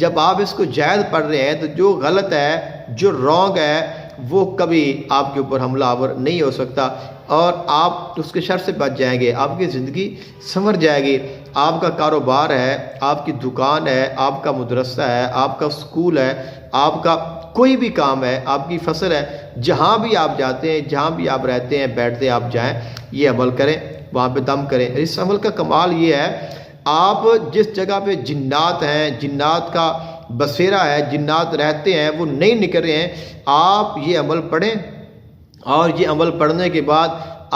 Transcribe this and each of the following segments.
جب آپ اس کو جائز پڑھ رہے ہیں تو جو غلط ہے، جو رانگ ہے، وہ کبھی آپ کے اوپر حملہ آور نہیں ہو سکتا، اور آپ اس کے شر سے بچ جائیں گے، آپ کی زندگی سنور جائے گی۔ آپ کا کاروبار ہے، آپ کی دکان ہے، آپ کا مدرسہ ہے، آپ کا سکول ہے، آپ کا کوئی بھی کام ہے، آپ کی فصل ہے، جہاں بھی آپ جاتے ہیں، جہاں بھی آپ رہتے ہیں، بیٹھتے ہیں، آپ جائیں، یہ عمل کریں، وہاں پہ دم کریں۔ اس عمل کا کمال یہ ہے، آپ جس جگہ پہ جنات ہیں، جنات کا بسیرا ہے، جنات رہتے ہیں، وہ نہیں نکل رہے ہیں، آپ یہ عمل پڑھیں، اور یہ عمل پڑھنے کے بعد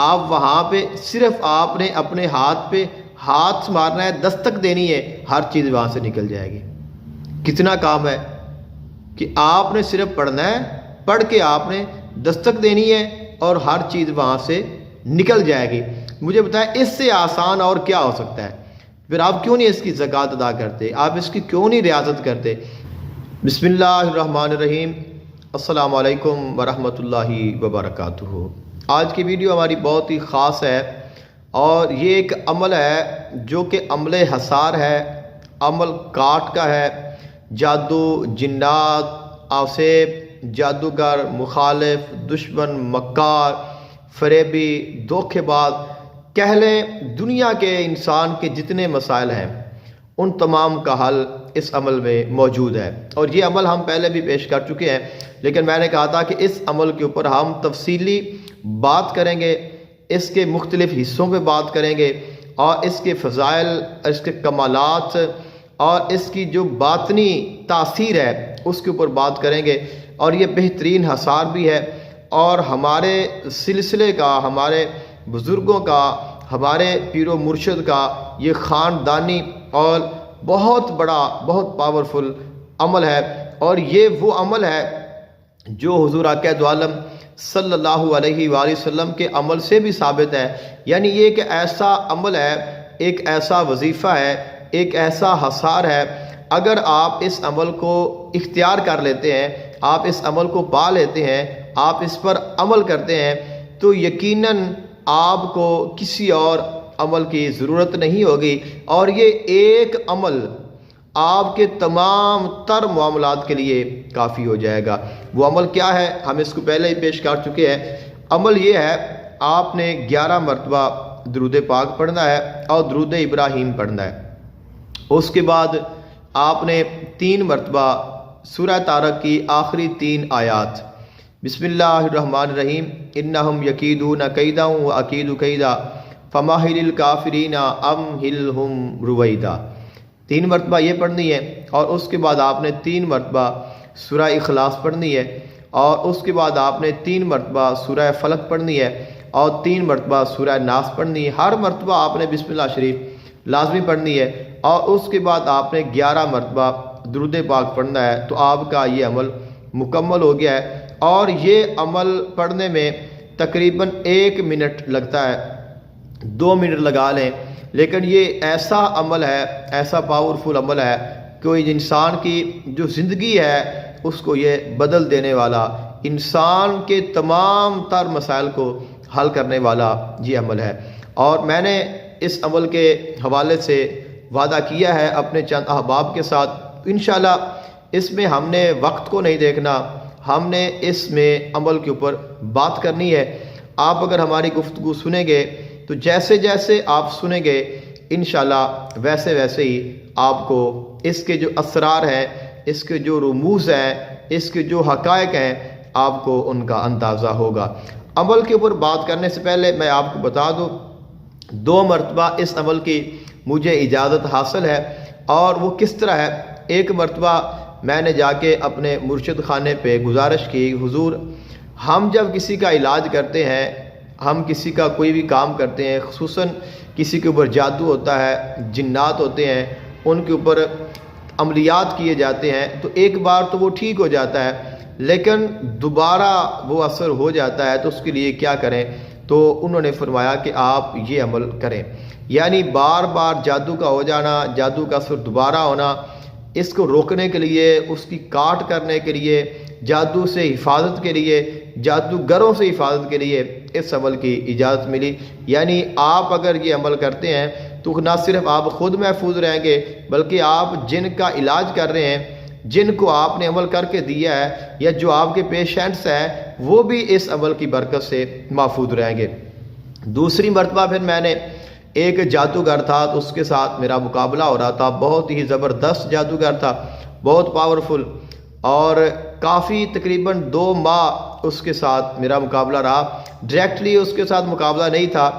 آپ وہاں پہ صرف آپ نے اپنے ہاتھ پہ ہاتھ مارنا ہے، دستک دینی ہے، ہر چیز وہاں سے نکل جائے گی۔ کتنا کام ہے کہ آپ نے صرف پڑھنا ہے، پڑھ کے آپ نے دستک دینی ہے اور ہر چیز وہاں سے نکل جائے گی۔ مجھے بتائیں اس سے آسان اور کیا ہو سکتا ہے؟ پھر آپ کیوں نہیں اس کی زکوٰۃ ادا کرتے؟ آپ اس کی کیوں نہیں ریاضت کرتے؟ بسم اللہ الرحمن الرحیم۔ السلام علیکم ورحمۃ اللہ وبرکاتہ۔ آج کی ویڈیو ہماری بہت ہی خاص ہے، اور یہ ایک عمل ہے جو کہ عمل حصار ہے، عمل کاٹ کا ہے۔ جادو، جنات، آسیب، جادوگر، مخالف، دشمن، مکار، فریبی، دھوکے باز، کہہ لیں دنیا کے انسان کے جتنے مسائل ہیں ان تمام کا حل اس عمل میں موجود ہے۔ اور یہ عمل ہم پہلے بھی پیش کر چکے ہیں، لیکن میں نے کہا تھا کہ اس عمل کے اوپر ہم تفصیلی بات کریں گے، اس کے مختلف حصوں پہ بات کریں گے، اور اس کے فضائل، اس کے کمالات، اور اس کی جو باطنی تاثیر ہے اس کے اوپر بات کریں گے۔ اور یہ بہترین حصار بھی ہے، اور ہمارے سلسلے کا، ہمارے بزرگوں کا، ہمارے پیر و مرشد کا یہ خاندانی اور بہت بڑا، بہت پاورفل عمل ہے۔ اور یہ وہ عمل ہے جو حضور آقا دو عالم صلی اللہ علیہ وآلہ وسلم کے عمل سے بھی ثابت ہے۔ یعنی یہ ایک ایسا عمل ہے، ایک ایسا وظیفہ ہے، ایک ایسا حصار ہے، اگر آپ اس عمل کو اختیار کر لیتے ہیں، آپ اس عمل کو پا لیتے ہیں، آپ اس پر عمل کرتے ہیں، تو یقیناً آپ کو کسی اور عمل کی ضرورت نہیں ہوگی، اور یہ ایک عمل آپ کے تمام تر معاملات کے لیے کافی ہو جائے گا۔ وہ عمل کیا ہے؟ ہم اس کو پہلے ہی پیش کر چکے ہیں۔ عمل یہ ہے، آپ نے 11 مرتبہ درود پاک پڑھنا ہے اور درود ابراہیم پڑھنا ہے۔ اس کے بعد آپ نے 3 مرتبہ سورہ طارق کی آخری 3 آیات، بسم اللہ الرحمن الرحیم، انہم یکیدون کیدا واکید کیدا فمہل الکافرین امہلہم رویدا، 3 مرتبہ یہ پڑھنی ہے۔ اور اس کے بعد آپ نے 3 مرتبہ سورہ اخلاص پڑھنی ہے، اور اس کے بعد آپ نے 3 مرتبہ سورہ فلق پڑھنی ہے، اور 3 مرتبہ سورہ ناس پڑھنی ہے۔ ہر مرتبہ آپ نے بسم اللہ شریف لازمی پڑھنی ہے، اور اس کے بعد آپ نے 11 مرتبہ درود پاک پڑھنا ہے۔ تو آپ کا یہ عمل مکمل ہو گیا ہے، اور یہ عمل پڑھنے میں تقریباً 1 منٹ لگتا ہے، 2 منٹ لگا لیں، لیکن یہ ایسا عمل ہے، ایسا پاورفل عمل ہے، کوئی انسان کی جو زندگی ہے اس کو یہ بدل دینے والا، انسان کے تمام تر مسائل کو حل کرنے والا یہ عمل ہے۔ اور میں نے اس عمل کے حوالے سے وعدہ کیا ہے اپنے چند احباب کے ساتھ، انشاءاللہ اس میں ہم نے وقت کو نہیں دیکھنا، ہم نے اس میں عمل کے اوپر بات کرنی ہے۔ آپ اگر ہماری گفتگو سنیں گے تو جیسے جیسے آپ سنیں گے انشاءاللہ ویسے ویسے ہی آپ کو اس کے جو اسرار ہیں، اس کے جو رموز ہیں، اس کے جو حقائق ہیں، آپ کو ان کا اندازہ ہوگا۔ عمل کے اوپر بات کرنے سے پہلے میں آپ کو بتا دوں، 2 مرتبہ اس عمل کی مجھے اجازت حاصل ہے، اور وہ کس طرح ہے؟ 1 مرتبہ میں نے جا کے اپنے مرشد خانے پہ گزارش کی، حضور ہم جب کسی کا علاج کرتے ہیں، ہم کسی کا کوئی بھی کام کرتے ہیں، خصوصاً کسی کے اوپر جادو ہوتا ہے، جنات ہوتے ہیں، ان کے اوپر عملیات کیے جاتے ہیں، تو ایک بار تو وہ ٹھیک ہو جاتا ہے، لیکن دوبارہ وہ اثر ہو جاتا ہے، تو اس کے لیے کیا کریں؟ تو انہوں نے فرمایا کہ آپ یہ عمل کریں، یعنی بار بار جادو کا ہو جانا، جادو کا اثر دوبارہ ہونا، اس کو روکنے کے لیے، اس کی کاٹ کرنے کے لیے، جادو سے حفاظت کے لیے، جادوگروں سے حفاظت کے لیے اس عمل کی اجازت ملی۔ یعنی آپ اگر یہ عمل کرتے ہیں تو نہ صرف آپ خود محفوظ رہیں گے بلکہ آپ جن کا علاج کر رہے ہیں، جن کو آپ نے عمل کر کے دیا ہے، یا جو آپ کے پیشنٹس ہیں، وہ بھی اس عمل کی برکت سے محفوظ رہیں گے۔ دوسری مرتبہ پھر میں نے ایک جادوگر تھا، تو اس کے ساتھ میرا مقابلہ ہو رہا تھا۔ بہت ہی زبردست جادوگر تھا، بہت پاورفل، اور کافی تقریباً 2 ماہ اس کے ساتھ میرا مقابلہ رہا۔ ڈائریکٹلی اس کے ساتھ مقابلہ نہیں تھا،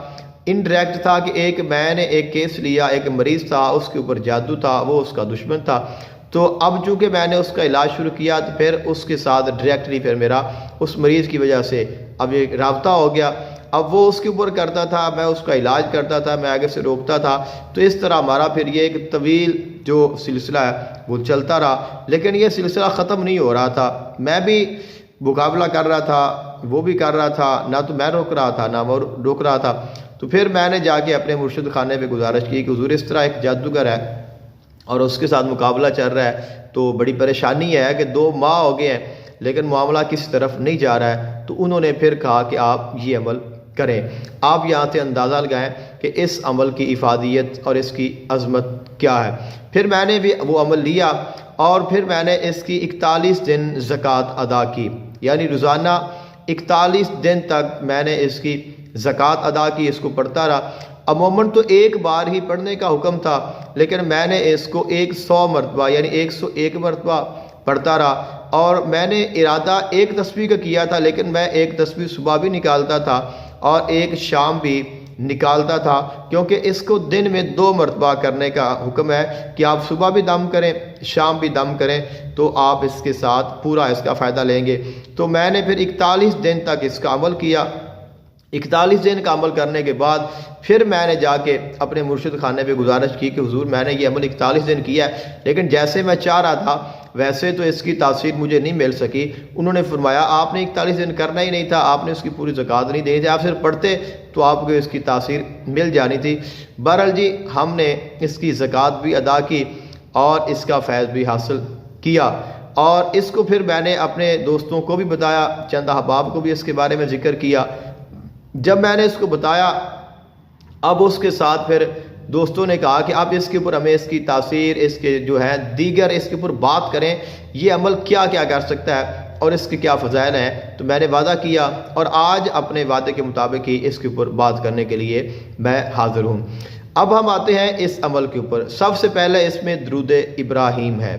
انڈائریکٹ تھا کہ میں نے ایک کیس لیا، ایک مریض تھا، اس کے اوپر جادو تھا، وہ اس کا دشمن تھا۔ تو اب چونکہ میں نے اس کا علاج شروع کیا تو پھر اس کے ساتھ ڈائریکٹلی پھر میرا اس مریض کی وجہ سے اب ایک رابطہ ہو گیا۔ اب وہ اس کے اوپر کرتا تھا، میں اس کا علاج کرتا تھا، میں آگے سے روکتا تھا۔ تو اس طرح ہمارا پھر یہ ایک طویل جو سلسلہ ہے وہ چلتا رہا، لیکن یہ سلسلہ ختم نہیں ہو رہا تھا۔ میں بھی مقابلہ کر رہا تھا، وہ بھی کر رہا تھا، نہ تو میں روک رہا تھا نہ وہ روک رہا تھا۔ تو پھر میں نے جا کے اپنے مرشد خانے پہ گزارش کی کہ حضور اس طرح ایک جادوگر ہے اور اس کے ساتھ مقابلہ چل رہا ہے، تو بڑی پریشانی ہے کہ 2 ماہ ہو گئے ہیں لیکن معاملہ کس طرف نہیں جا رہا ہے۔ تو انہوں نے پھر کہا کہ آپ یہ عمل کریں۔ آپ یہاں سے اندازہ لگائیں کہ اس عمل کی افادیت اور اس کی عظمت کیا ہے۔ پھر میں نے بھی وہ عمل لیا اور پھر میں نے اس کی 41 دن زکوٰۃ ادا کی، یعنی روزانہ 41 دن تک میں نے اس کی زکوٰۃ ادا کی، اس کو پڑھتا رہا۔ عموماً تو ایک بار ہی پڑھنے کا حکم تھا، لیکن میں نے اس کو 100 مرتبہ یعنی 101 مرتبہ پڑھتا رہا۔ اور میں نے ارادہ ایک تسبیح کا کیا تھا، لیکن میں ایک تسبیح صبح بھی نکالتا تھا اور ایک شام بھی نکالتا تھا، کیونکہ اس کو دن میں 2 مرتبہ کرنے کا حکم ہے کہ آپ صبح بھی دم کریں، شام بھی دم کریں، تو آپ اس کے ساتھ پورا اس کا فائدہ لیں گے۔ تو میں نے پھر 41 دن تک اس کا عمل کیا۔ 41 دن کا عمل کرنے کے بعد پھر میں نے جا کے اپنے مرشد خانے پہ گزارش کی کہ حضور میں نے یہ عمل 41 دن کیا ہے، لیکن جیسے میں چاہ رہا تھا ویسے تو اس کی تاثیر مجھے نہیں مل سکی۔ انہوں نے فرمایا آپ نے 41 دن کرنا ہی نہیں تھا، آپ نے اس کی پوری زکوٰۃ نہیں دینی تھی، آپ صرف پڑھتے تو آپ کو اس کی تاثیر مل جانی تھی۔ بہرحال جی ہم نے اس کی زکوٰۃ بھی ادا کی اور اس کا فیض بھی حاصل کیا، اور اس کو پھر میں نے اپنے دوستوں کو بھی بتایا، چند احباب کو بھی اس کے بارے میں ذکر کیا۔ جب میں نے اس کو بتایا، اب اس کے ساتھ پھر دوستوں نے کہا کہ آپ اس کے اوپر ہمیں اس کی تاثیر، اس کے جو ہے دیگر اس کے اوپر بات کریں، یہ عمل کیا کیا کر سکتا ہے اور اس کے کیا فضائل ہیں۔ تو میں نے وعدہ کیا اور آج اپنے وعدے کے مطابق ہی اس کے اوپر بات کرنے کے لیے میں حاضر ہوں۔ اب ہم آتے ہیں اس عمل کے اوپر۔ سب سے پہلے اس میں درود ابراہیم ہے۔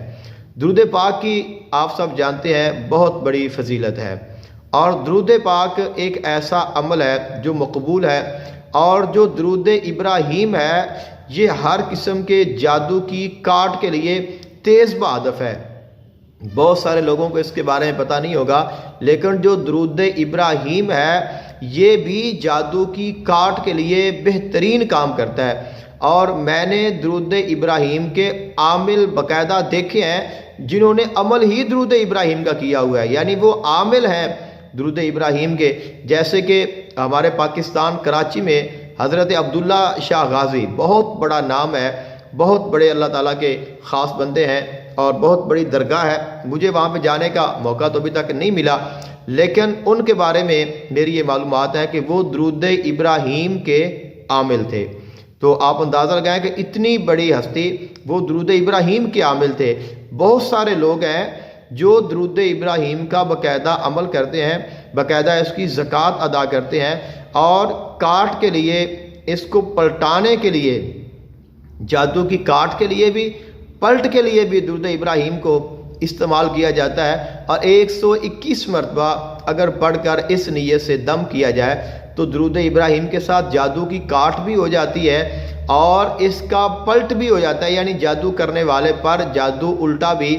درود پاک کی آپ سب جانتے ہیں بہت بڑی فضیلت ہے، اور درود پاک ایک ایسا عمل ہے جو مقبول ہے، اور جو درود ابراہیم ہے یہ ہر قسم کے جادو کی کاٹ کے لیے تیز بہادف ہے۔ بہت سارے لوگوں کو اس کے بارے میں پتہ نہیں ہوگا، لیکن جو درود ابراہیم ہے یہ بھی جادو کی کاٹ کے لیے بہترین کام کرتا ہے۔ اور میں نے درود ابراہیم کے عامل باقاعدہ دیکھے ہیں جنہوں نے عمل ہی درود ابراہیم کا کیا ہوا ہے، یعنی وہ عامل ہیں درود ابراہیم کے۔ جیسے کہ ہمارے پاکستان کراچی میں حضرت عبداللہ شاہ غازی، بہت بڑا نام ہے، بہت بڑے اللہ تعالیٰ کے خاص بندے ہیں اور بہت بڑی درگاہ ہے۔ مجھے وہاں پہ جانے کا موقع تو ابھی تک نہیں ملا، لیکن ان کے بارے میں میری یہ معلومات ہے کہ وہ درود ابراہیم کے عامل تھے۔ تو آپ اندازہ لگائیں کہ اتنی بڑی ہستی وہ درود ابراہیم کے عامل تھے۔ بہت سارے لوگ ہیں جو درود ابراہیم کا باقاعدہ عمل کرتے ہیں، باقاعدہ اس کی زکوٰۃ ادا کرتے ہیں، اور کاٹ کے لیے، اس کو پلٹانے کے لیے، جادو کی کاٹ کے لیے بھی، پلٹ کے لیے بھی درود ابراہیم کو استعمال کیا جاتا ہے۔ اور 121 مرتبہ اگر پڑھ کر اس نیت سے دم کیا جائے تو درود ابراہیم کے ساتھ جادو کی کاٹ بھی ہو جاتی ہے اور اس کا پلٹ بھی ہو جاتا ہے، یعنی جادو کرنے والے پر جادو الٹا بھی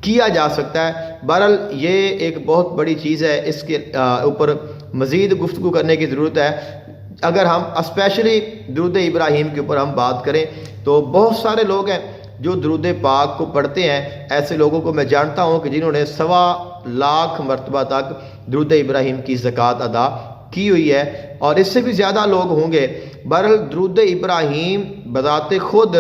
کیا جا سکتا ہے۔ بہرحال یہ ایک بہت بڑی چیز ہے، اس کے اوپر مزید گفتگو کرنے کی ضرورت ہے۔ اگر ہم اسپیشلی درود ابراہیم کے اوپر ہم بات کریں تو بہت سارے لوگ ہیں جو درود پاک کو پڑھتے ہیں۔ ایسے لوگوں کو میں جانتا ہوں کہ جنہوں نے 1.25 لاکھ مرتبہ تک درود ابراہیم کی زکوٰۃ ادا کی ہوئی ہے، اور اس سے بھی زیادہ لوگ ہوں گے۔ بہرحال درود ابراہیم بذات خود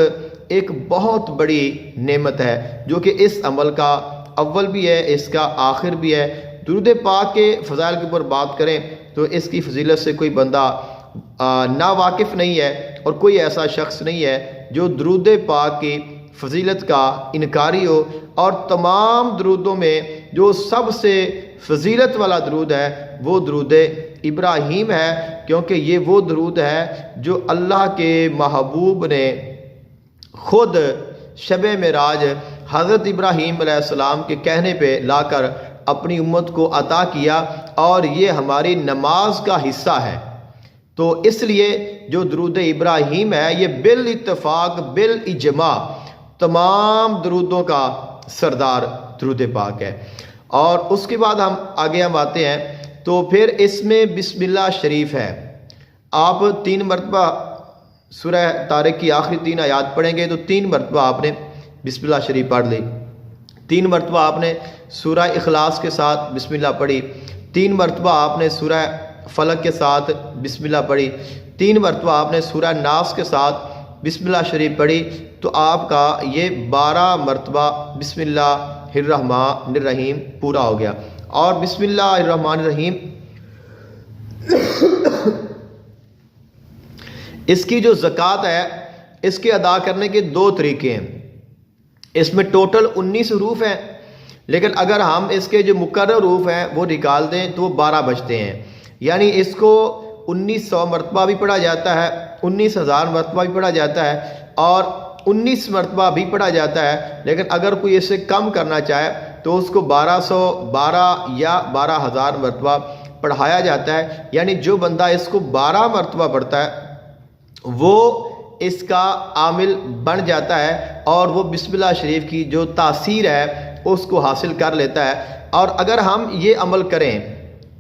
ایک بہت بڑی نعمت ہے جو کہ اس عمل کا اول بھی ہے، اس کا آخر بھی ہے۔ درود پاک کے فضائل کے اوپر بات کریں تو اس کی فضیلت سے کوئی بندہ نا واقف نہیں ہے، اور کوئی ایسا شخص نہیں ہے جو درود پاک کی فضیلت کا انکاری ہو، اور تمام درودوں میں جو سب سے فضیلت والا درود ہے وہ درود ابراہیم ہے، کیونکہ یہ وہ درود ہے جو اللہ کے محبوب نے خود شب معراج حضرت ابراہیم علیہ السلام کے کہنے پہ لا کر اپنی امت کو عطا کیا، اور یہ ہماری نماز کا حصہ ہے۔ تو اس لیے جو درود ابراہیم ہے یہ بالاتفاق بالاجماع تمام درودوں کا سردار درود پاک ہے۔ اور اس کے بعد ہم آتے ہیں تو پھر اس میں بسم اللہ شریف ہے۔ آپ 3 مرتبہ سورہ طارق کی آخری 3 آیات پڑھیں گے تو 3 مرتبہ آپ نے بسم اللہ شریف پڑھ لی، 3 مرتبہ آپ نے سورہ اخلاص کے ساتھ بسم اللہ پڑھی، 3 مرتبہ آپ نے سورہ فلق کے ساتھ بسم اللہ پڑھی، 3 مرتبہ آپ نے سورہ ناس کے ساتھ بسم اللہ شریف پڑھی، تو آپ کا یہ 12 مرتبہ بسم اللہ الرحمن الرحیم پورا ہو گیا۔ اور بسم اللہ الرحمن الرحیم اس کی جو زکوٰۃ ہے اس کے ادا کرنے کے 2 طریقے ہیں۔ اس میں ٹوٹل 19 حروف ہیں، لیکن اگر ہم اس کے جو مقرر حروف ہیں وہ نکال دیں تو وہ 12 بچتے ہیں، یعنی اس کو 1900 مرتبہ بھی پڑھا جاتا ہے، 19,000 مرتبہ بھی پڑھا جاتا ہے، اور 19 مرتبہ بھی پڑھا جاتا ہے۔ لیکن اگر کوئی اس سے کم کرنا چاہے تو اس کو 1212 یا 12,000 مرتبہ پڑھایا جاتا ہے، یعنی جو بندہ اس کو 12 مرتبہ پڑھتا ہے وہ اس کا عامل بن جاتا ہے، اور وہ بسم اللہ شریف کی جو تاثیر ہے اس کو حاصل کر لیتا ہے۔ اور اگر ہم یہ عمل کریں،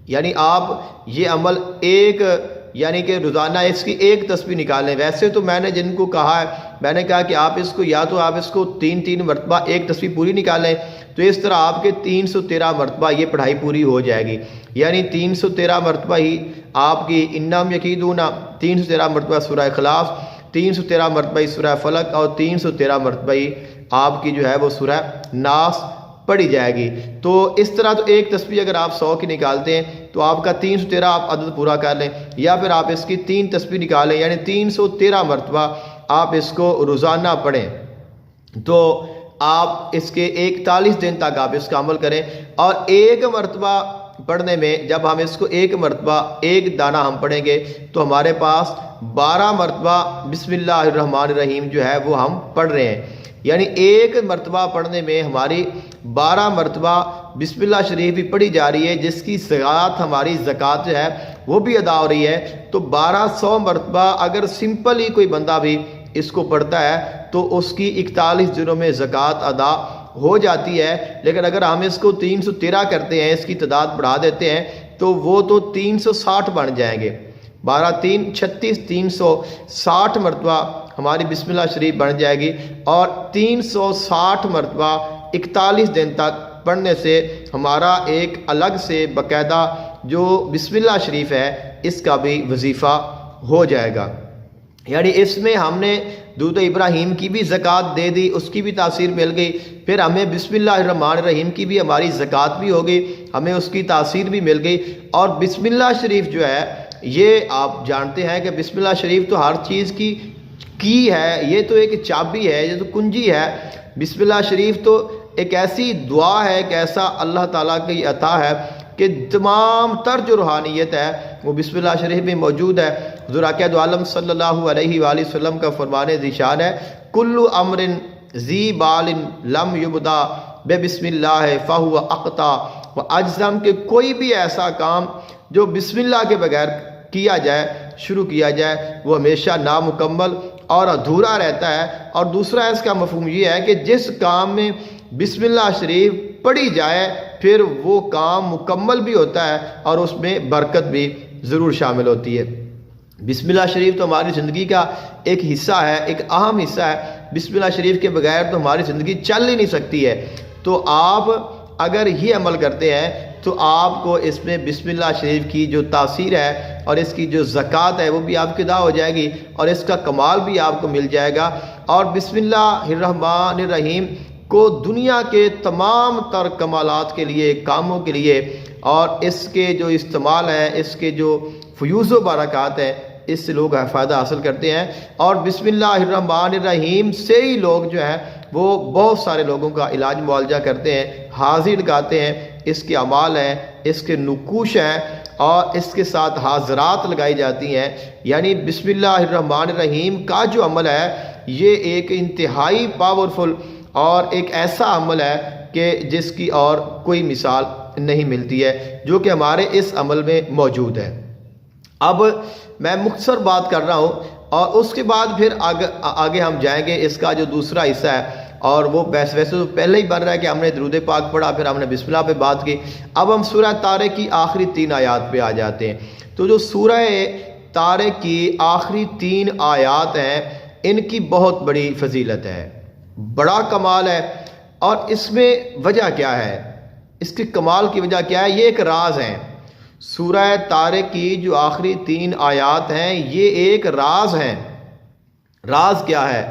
یعنی آپ یہ عمل یعنی کہ روزانہ اس کی 1 تسبیح نکالیں، ویسے تو میں نے جن کو کہا ہے میں نے کہا کہ آپ اس کو یا تو آپ اس کو 3 مرتبہ 1 تسبیح پوری نکالیں، تو اس طرح آپ کے 313 مرتبہ یہ پڑھائی پوری ہو جائے گی، یعنی 313 مرتبہ ہی آپ کی انہم یکیدون، 313 مرتبہ سورہ اخلاص، 313 مرتبہ ہی سورہ فلق، اور 313 مرتبہ ہی آپ کی جو ہے وہ سورہ ناس پڑھی جائے گی۔ تو اس طرح تو 1 تسبیح اگر آپ 100 کی نکالتے ہیں تو آپ کا 313 آپ عدد پورا کر لیں، یا پھر آپ اس کی 3 تسبیح نکالیں، یعنی 313 مرتبہ آپ اس کو روزانہ پڑھیں، تو آپ اس کے 41 دن تک آپ اس کا عمل کریں۔ اور 1 مرتبہ پڑھنے میں جب ہم اس کو 1 مرتبہ 1 دانہ ہم پڑھیں گے تو ہمارے پاس 12 مرتبہ بسم اللہ الرحمن الرحیم جو ہے وہ ہم پڑھ رہے ہیں، یعنی 1 مرتبہ پڑھنے میں ہماری 12 مرتبہ بسم اللہ شریف بھی پڑھی جا رہی ہے، جس کی ساتھ ہماری زکوٰۃ جو ہے وہ بھی ادا ہو رہی ہے۔ تو 1200 مرتبہ اگر سمپل ہی کوئی بندہ بھی اس کو پڑھتا ہے تو اس کی 41 دنوں میں زکوٰۃ ادا ہو جاتی ہے۔ لیکن اگر ہم اس کو 313 کرتے ہیں، اس کی تعداد بڑھا دیتے ہیں تو وہ تو 360 بن جائیں گے، 12 3 36 360 مرتبہ ہماری بسم اللہ شریف بن جائے گی، اور 360 مرتبہ 41 دن تک پڑھنے سے ہمارا ایک الگ سے باقاعدہ جو بسم اللہ شریف ہے اس کا بھی وظیفہ ہو جائے گا۔ یعنی اس میں ہم نے درود ابراہیم کی بھی زکوٰۃ دے دی، اس کی بھی تاثیر مل گئی، پھر ہمیں بسم اللہ الرحمن الرحیم کی بھی ہماری زکوٰۃ بھی ہو گئی، ہمیں اس کی تاثیر بھی مل گئی۔ اور بسم اللہ شریف جو ہے یہ آپ جانتے ہیں کہ بسم اللہ شریف تو ہر چیز کی ہے، یہ تو ایک چابی ہے، یہ تو کنجی ہے۔ بسم اللہ شریف تو ایک ایسی دعا ہے، ایک ایسا اللہ تعالیٰ کی عطا ہے کہ تمام تر جو روحانیت ہے وہ بسم اللہ شریف میں موجود ہے۔ حضور اقدس عالم صلی اللہ علیہ وآلہ وسلم کا فرمان ذیشان ہے، کل امر ذی بال لم یبدا بسم اللہ فہو اقطع و اجزم، کہ کوئی بھی ایسا کام جو بسم اللہ کے بغیر کیا جائے، شروع کیا جائے، وہ ہمیشہ نامکمل اور ادھورا رہتا ہے۔ اور دوسرا اس کا مفہوم یہ ہے کہ جس کام میں بسم اللہ شریف پڑھی جائے پھر وہ کام مکمل بھی ہوتا ہے اور اس میں برکت بھی ضرور شامل ہوتی ہے۔ بسم اللہ شریف تو ہماری زندگی کا ایک حصہ ہے، ایک اہم حصہ ہے۔ بسم اللہ شریف کے بغیر تو ہماری زندگی چل ہی نہیں سکتی ہے۔ تو آپ اگر یہ عمل کرتے ہیں تو آپ کو اس میں بسم اللہ شریف کی جو تاثیر ہے اور اس کی جو زکوٰۃ ہے وہ بھی آپ کی ادا ہو جائے گی، اور اس کا کمال بھی آپ کو مل جائے گا۔ اور بسم اللہ الرحمن الرحیم کو دنیا کے تمام تر کمالات کے لیے، کاموں کے لیے، اور اس کے جو استعمال ہیں، اس کے جو فیوز و برکات ہیں، اس سے لوگ فائدہ حاصل کرتے ہیں، اور بسم اللہ الرحمن الرحیم سے ہی لوگ جو ہیں وہ بہت سارے لوگوں کا علاج معالجہ کرتے ہیں، حاضر لگاتے ہیں، اس کے اعمال ہیں، اس کے نقوش ہیں، اور اس کے ساتھ حاضرات لگائی جاتی ہیں۔ یعنی بسم اللہ الرحمن الرحیم کا جو عمل ہے یہ ایک انتہائی پاورفل اور ایک ایسا عمل ہے کہ جس کی اور کوئی مثال نہیں ملتی ہے، جو کہ ہمارے اس عمل میں موجود ہے۔ اب میں مختصر بات کر رہا ہوں، اور اس کے بعد پھر آگے ہم جائیں گے اس کا جو دوسرا حصہ ہے، اور وہ ویسے تو پہلے ہی بن رہا ہے کہ ہم نے درود پاک پڑھا، پھر ہم نے بسم اللہ پہ بات کی۔ اب ہم سورہ طارق کی آخری 3 آیات پہ آ جاتے ہیں۔ تو جو سورہ طارق کی آخری 3 آیات ہیں ان کی بہت بڑی فضیلت ہے، بڑا کمال ہے۔ اور اس میں وجہ کیا ہے، اس کے کمال کی وجہ کیا ہے؟ یہ ایک راز ہے۔ سورہ طارق کی جو آخری 3 آیات ہیں یہ ایک راز ہیں۔ راز کیا ہے؟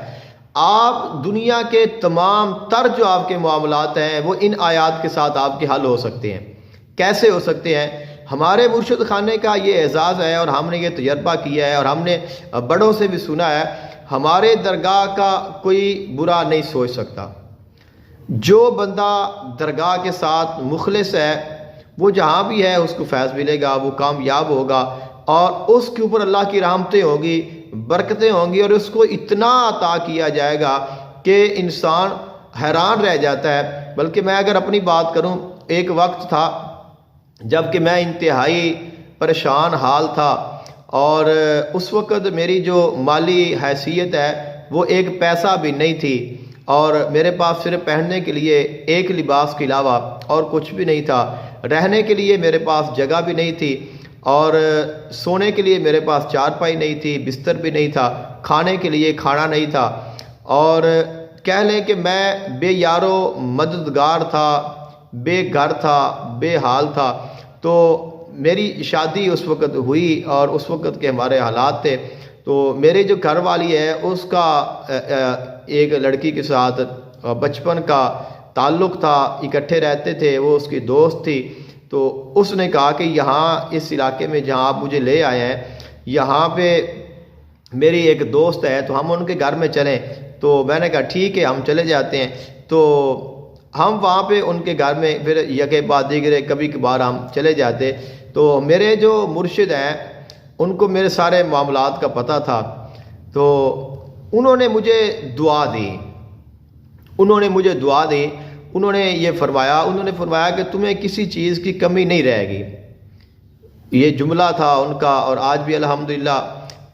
آپ دنیا کے تمام تر جو آپ کے معاملات ہیں وہ ان آیات کے ساتھ آپ کے حل ہو سکتے ہیں۔ کیسے ہو سکتے ہیں؟ ہمارے مرشد خانے کا یہ اعزاز ہے، اور ہم نے یہ تجربہ کیا ہے، اور ہم نے بڑوں سے بھی سنا ہے، ہمارے درگاہ کا کوئی برا نہیں سوچ سکتا۔ جو بندہ درگاہ کے ساتھ مخلص ہے وہ جہاں بھی ہے اس کو فیض ملے گا، وہ کامیاب ہوگا، اور اس کے اوپر اللہ کی رحمتیں ہوں گی، برکتیں ہوں گی، اور اس کو اتنا عطا کیا جائے گا کہ انسان حیران رہ جاتا ہے۔ بلکہ میں اگر اپنی بات کروں، ایک وقت تھا جب کہ میں انتہائی پریشان حال تھا، اور اس وقت میری جو مالی حیثیت ہے وہ ایک پیسہ بھی نہیں تھی، اور میرے پاس صرف پہننے کے لیے ایک لباس کے علاوہ اور کچھ بھی نہیں تھا، رہنے کے لیے میرے پاس جگہ بھی نہیں تھی، اور سونے کے لیے میرے پاس چارپائی نہیں تھی، بستر بھی نہیں تھا، کھانے کے لیے کھانا نہیں تھا، اور کہہ لیں کہ میں بے یارو مددگار تھا، بے گھر تھا، بے حال تھا۔ تو میری شادی اس وقت ہوئی، اور اس وقت کے ہمارے حالات تھے، تو میرے جو گھر والی ہے اس کا ایک لڑکی کے ساتھ بچپن کا تعلق تھا، اکٹھے رہتے تھے، وہ اس کی دوست تھی۔ تو اس نے کہا کہ یہاں اس علاقے میں جہاں آپ مجھے لے آئے ہیں یہاں پہ میری ایک دوست ہے، تو ہم ان کے گھر میں چلیں۔ تو میں نے کہا ٹھیک ہے، ہم چلے جاتے ہیں۔ تو ہم وہاں پہ ان کے گھر میں پھر یکے بعد دیگرے کبھی کبھار ہم چلے جاتے۔ تو میرے جو مرشد ہیں ان کو میرے سارے معاملات کا پتہ تھا، تو انہوں نے مجھے دعا دی، انہوں نے یہ فرمایا کہ تمہیں کسی چیز کی کمی نہیں رہے گی۔ یہ جملہ تھا ان کا، اور آج بھی الحمدللہ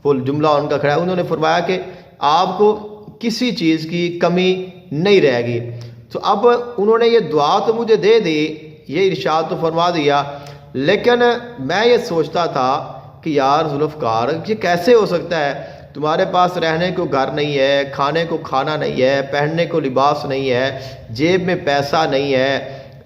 وہ جملہ ان کا کھڑا ہے۔ انہوں نے فرمایا کہ آپ کو کسی چیز کی کمی نہیں رہے گی۔ تو اب انہوں نے یہ دعا تو مجھے دے دی، یہ ارشاد تو فرما دیا، لیکن میں یہ سوچتا تھا کہ یار ذوالفقار یہ کیسے ہو سکتا ہے؟ تمہارے پاس رہنے کو گھر نہیں ہے، کھانے کو کھانا نہیں ہے، پہننے کو لباس نہیں ہے، جیب میں پیسہ نہیں ہے،